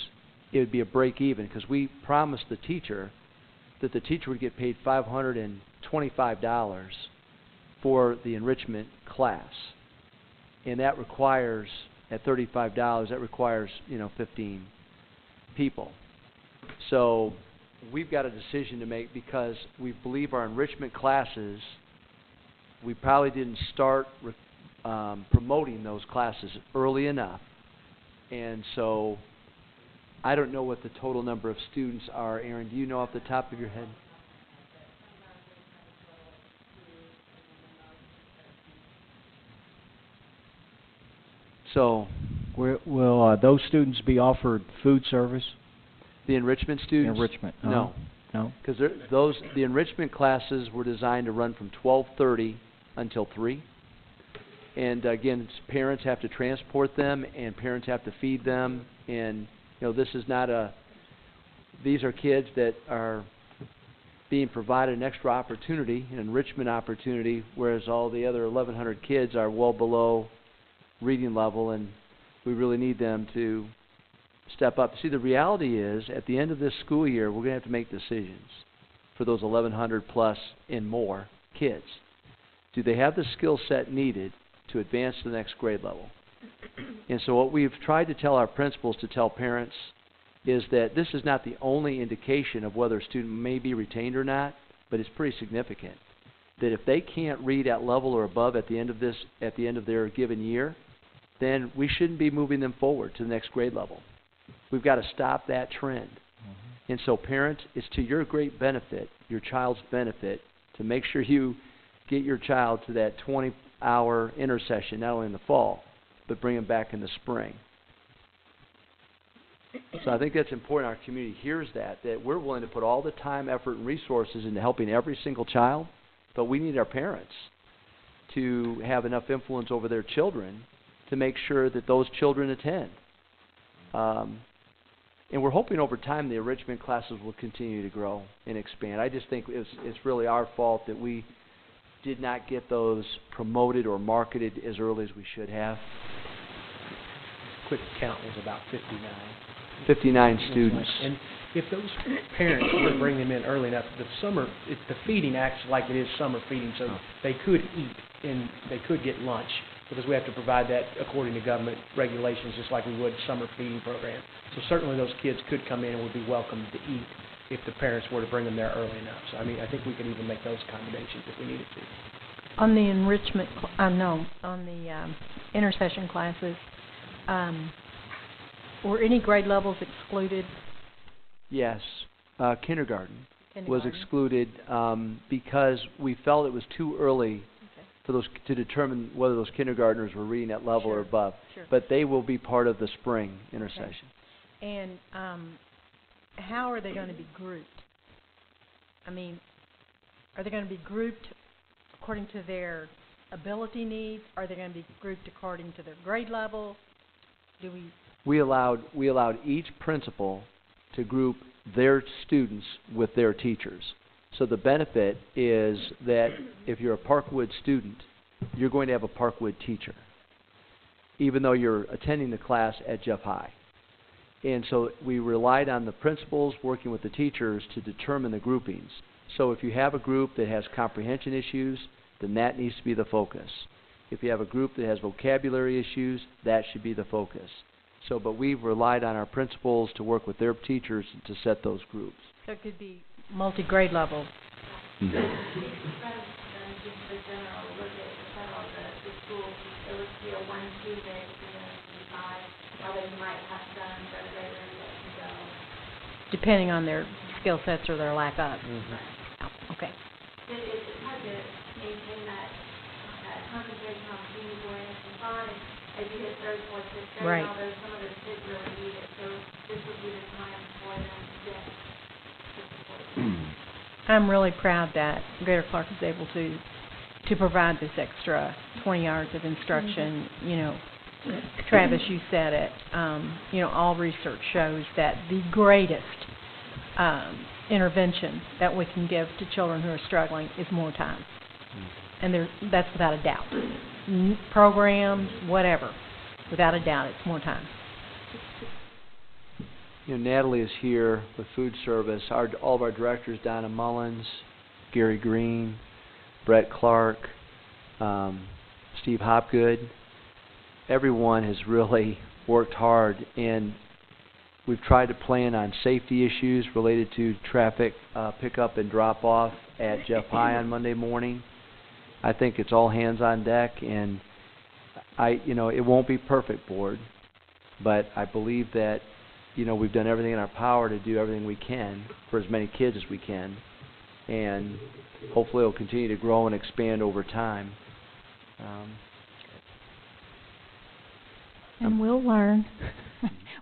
it would be a break even because we promised the teacher that the teacher would get paid $525 for the enrichment class. And that requires, at $35, that requires, 15 people. So we've got a decision to make because we believe our enrichment classes we probably didn't start promoting those classes early enough. And so I don't know what the total number of students are. Aaron, do you know off the top of your head? So, Will those students be offered food service? the enrichment students? Enrichment? No. No? Because the enrichment classes were designed to run from 12:30 until 3. And again, parents have to transport them, and parents have to feed them. And this is not these are kids that are being provided an extra opportunity, an enrichment opportunity, whereas all the other 1,100 kids are well below reading level, and we really need them to step up. See, the reality is, at the end of this school year, we're going to have to make decisions for those 1,100 plus and more kids. Do they have the skill set needed to advance to the next grade level? And so what we've tried to tell our principals, to tell parents, is that this is not the only indication of whether a student may be retained or not, but it's pretty significant. That if they can't read at level or above at the end of their given year, then we shouldn't be moving them forward to the next grade level. We've got to stop that trend. And so parents, it's to your great benefit, your child's benefit, to make sure you get your child to that 20-hour intersession, not only in the fall, but bring them back in the spring. So I think that's important. Our community hears that we're willing to put all the time, effort, and resources into helping every single child, but we need our parents to have enough influence over their children to make sure that those children attend. And we're hoping over time the enrichment classes will continue to grow and expand. I just think it's really our fault that we did not get those promoted or marketed as early as we should have. Quick count was about 59. 59 students. And if those parents were to bring them in early enough, the feeding acts like it is summer feeding, so they could eat and they could get lunch, because we have to provide that according to government regulations, just like we would summer feeding program. So certainly those kids could come in and would be welcome to eat if the parents were to bring them there early enough. So I think we could even make those accommodations if we needed to. On the enrichment, on the intercession classes, were any grade levels excluded? Yes. Kindergarten was excluded because we felt it was too early for those to determine whether those kindergartners were reading at level or above. Sure. But they will be part of the spring intercession. Okay. And how are they going to be grouped? I mean, are they going to be grouped according to their ability needs? Are they going to be grouped according to their grade level? We allowed each principal to group their students with their teachers. So the benefit is that if you're a Parkwood student, you're going to have a Parkwood teacher, even though you're attending the class at Jeff High. And so we relied on the principals working with the teachers to determine the groupings. So if you have a group that has comprehension issues, then that needs to be the focus. If you have a group that has vocabulary issues, that should be the focus. So, but we've relied on our principals to work with their teachers to set those groups. So it could be multi-grade level. Rather than just the general look at the school, it would be a 1-2 day to decide how they might have done for the graders that can go. Depending on their skill sets or their lack of. Oh, okay. It's hard to maintain that concentration on students who are in fun as you hit third, fourth, fifth grade, although some of those kids really need it, so this would be the time for them to get the support. I'm really proud that Greater Clark is able to provide this extra 20 hours of instruction. You know, Travis, you said it. All research shows that the greatest intervention that we can give to children who are struggling is more time. And that's without a doubt. Programs, whatever, without a doubt, it's more time. Natalie is here with food service. All of our directors, Donna Mullins, Gary Green, Brett Clark, Steve Hopgood, everyone has really worked hard, and we've tried to plan on safety issues related to traffic pickup and drop-off at Jeff High on Monday morning. I think it's all hands on deck, and it won't be perfect, board, but I believe that, we've done everything in our power to do everything we can for as many kids as we can, and hopefully it'll continue to grow and expand over time. And we'll learn.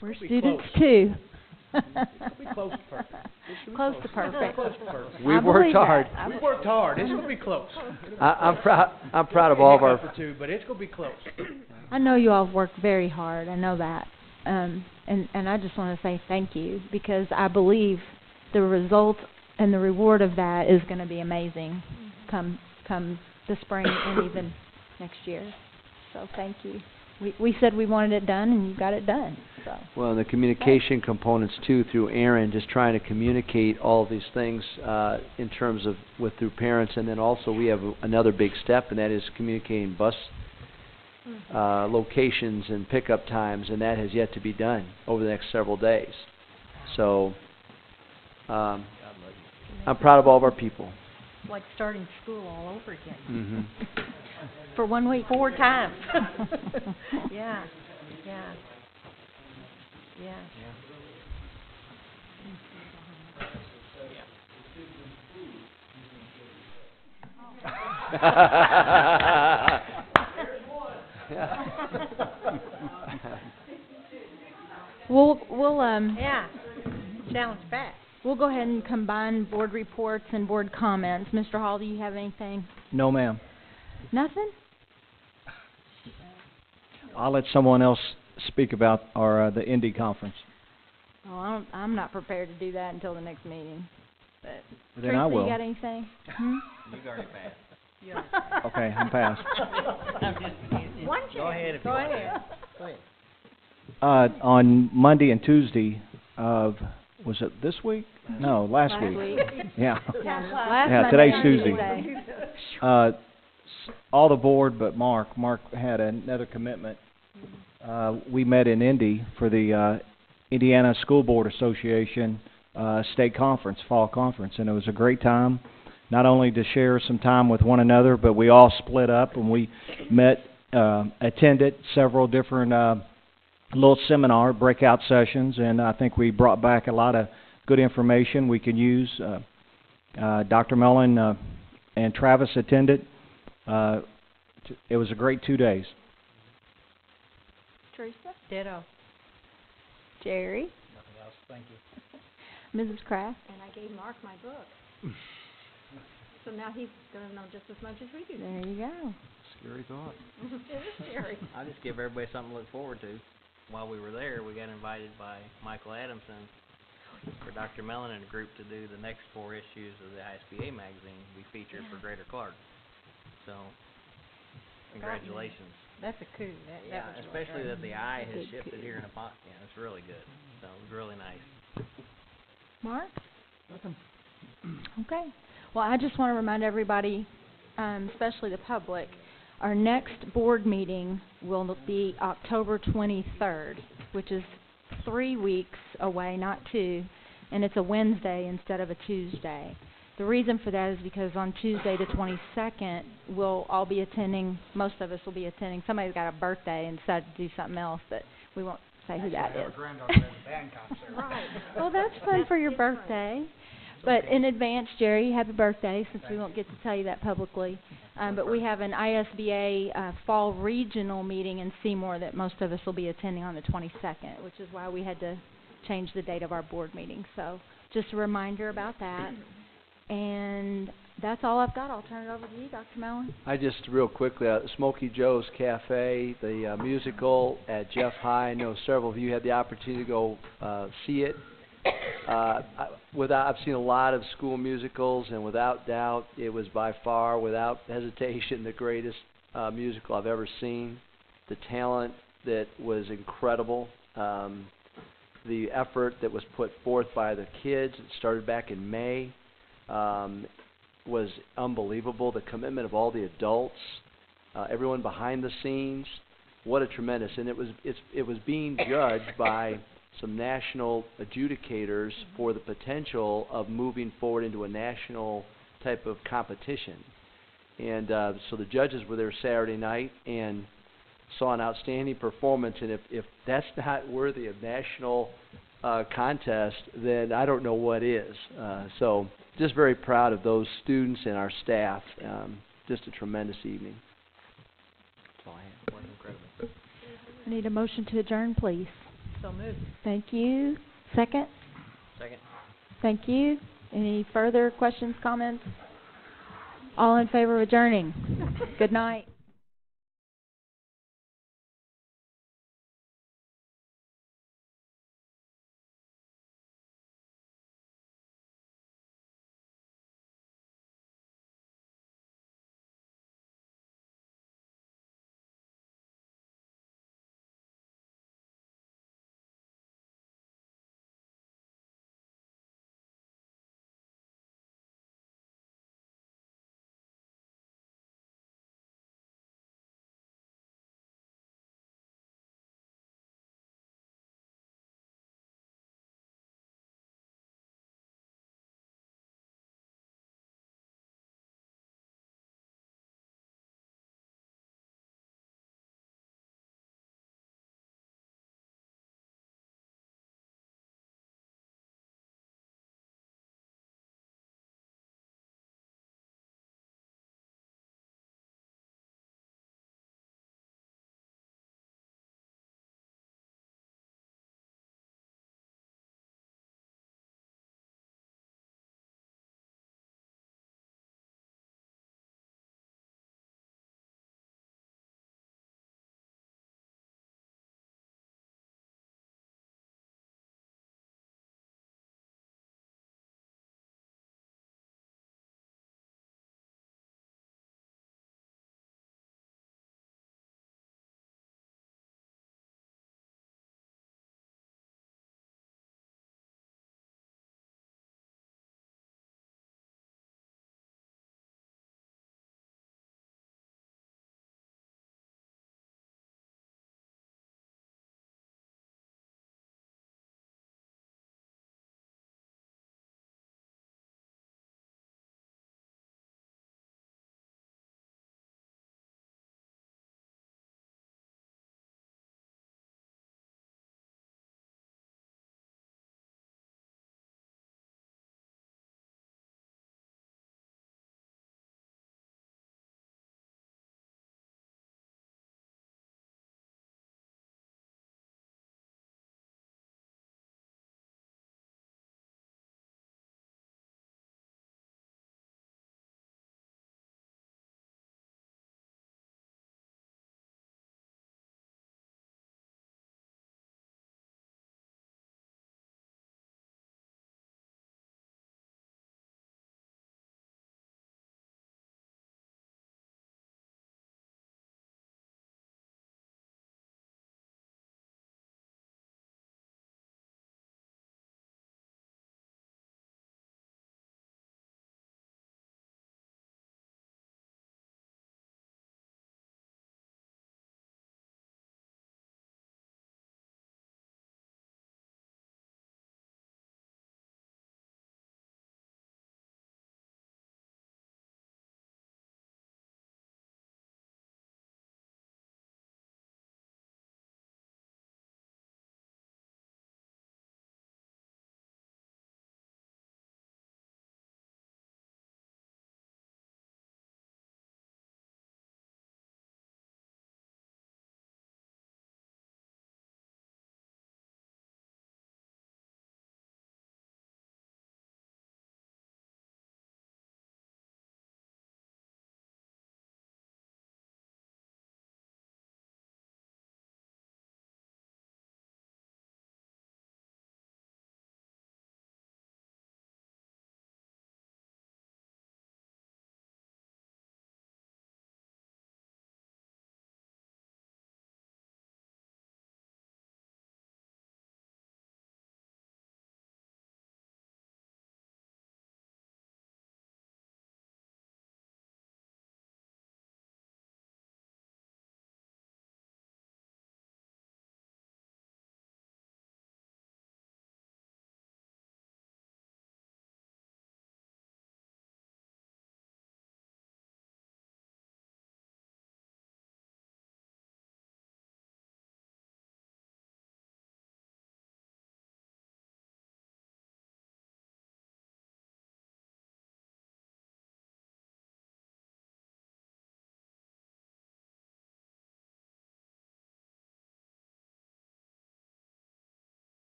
We're We'll be students close. too. We'll be close to perfect. Close to perfect. Close to perfect. We've I worked believe that. hard. We've worked hard. It's gonna be close. I'm proud of all of our. Hiccup or two, but it's gonna be close. I know you all have worked very hard. I know that. And I just want to say thank you, because I believe the result and the reward of that is going to be amazing come the spring and even next year. So thank you. We said we wanted it done, and you got it done. So. Well, and the communication components too, through Aaron, just trying to communicate all of these things in terms of through parents, and then also we have another big step, and that is communicating bus locations and pickup times, and that has yet to be done over the next several days. So I'm proud of all of our people. It's like starting school all over again. Mm-hmm. For 1 week. 4 times. Yeah. We'll Yeah. Challenge back. we'll go ahead and combine board reports and board comments. Mr. Hall, do you have anything? No, ma'am. Nothing? I'll let someone else speak about the Indy conference. Oh, I'm not prepared to do that until the next meeting. But Then Teresa, I will. you got anything? Hmm? You've already passed. Okay, I'm passed. One Go ahead if you Go want to. ahead. Go ahead. On Monday and Tuesday of, was it this week? No, last week. Yeah. Yeah, Yeah, last today's Monday and Tuesday. All the board but Mark. Mark had another commitment. We met in Indy for the Indiana School Board Association state conference, fall conference, and it was a great time. Not only to share some time with one another, but we all split up and we met, attended several different little seminar breakout sessions, and I think we brought back a lot of good information we can use. Dr. Mellon and Travis attended. It was a great 2 days. Teresa? Ditto. Jerry? Nothing else, thank you. Mrs. Kraft? And I gave Mark my book. So now he's gonna know just as much as we do. There you go. Scary thought. It is scary. I'll just give everybody something to look forward to. While we were there, we got invited by Michael Adamson for Dr. Mellon and a group to do the next 4 issues of the ISBA magazine we featured for Greater Clark. So, congratulations. That's a coup. Yeah, That was especially really that the eye has Good shifted coup. here in a pot. Yeah, it's really good. So it was really nice. Mark? Okay. Well, I just want to remind everybody, especially the public, our next board meeting will be October 23rd, which is 3 weeks away, not 2, and it's a Wednesday instead of a Tuesday. The reason for that is because on Tuesday the 22nd, we'll all be attending, most of us will be attending, somebody's got a birthday and decided to do something else, but we won't say who that is. Our granddaughter has a band concert. Right. Well, that's fun for your birthday. But in advance, Jerry, happy birthday, since we won't get to tell you that publicly. But we have an ISBA fall regional meeting in Seymour that most of us will be attending on the 22nd, which is why we had to change the date of our board meeting. So just a reminder about that. And that's all I've got. I'll turn it over to you, Dr. Mellon. I just real quickly, Smokey Joe's Cafe, the musical at Jeff High. I know several of you had the opportunity to go see it. I've seen a lot of school musicals, and without doubt, it was by far, without hesitation, the greatest musical I've ever seen. The talent that was incredible. The effort that was put forth by the kids, it started back in May, was unbelievable. The commitment of all the adults, everyone behind the scenes, what a tremendous, and it was being judged by some national adjudicators for the potential of moving forward into a national type of competition. And so the judges were there Saturday night and saw an outstanding performance. And if that's not worthy of national contest, then I don't know what is. So just very proud of those students and our staff. Just a tremendous evening. That's all I have. Wasn't incredible. I need a motion to adjourn, please. So moved. Thank you. Second? Second. Thank you. Any further questions, comments? All in favor of adjourning? Good night.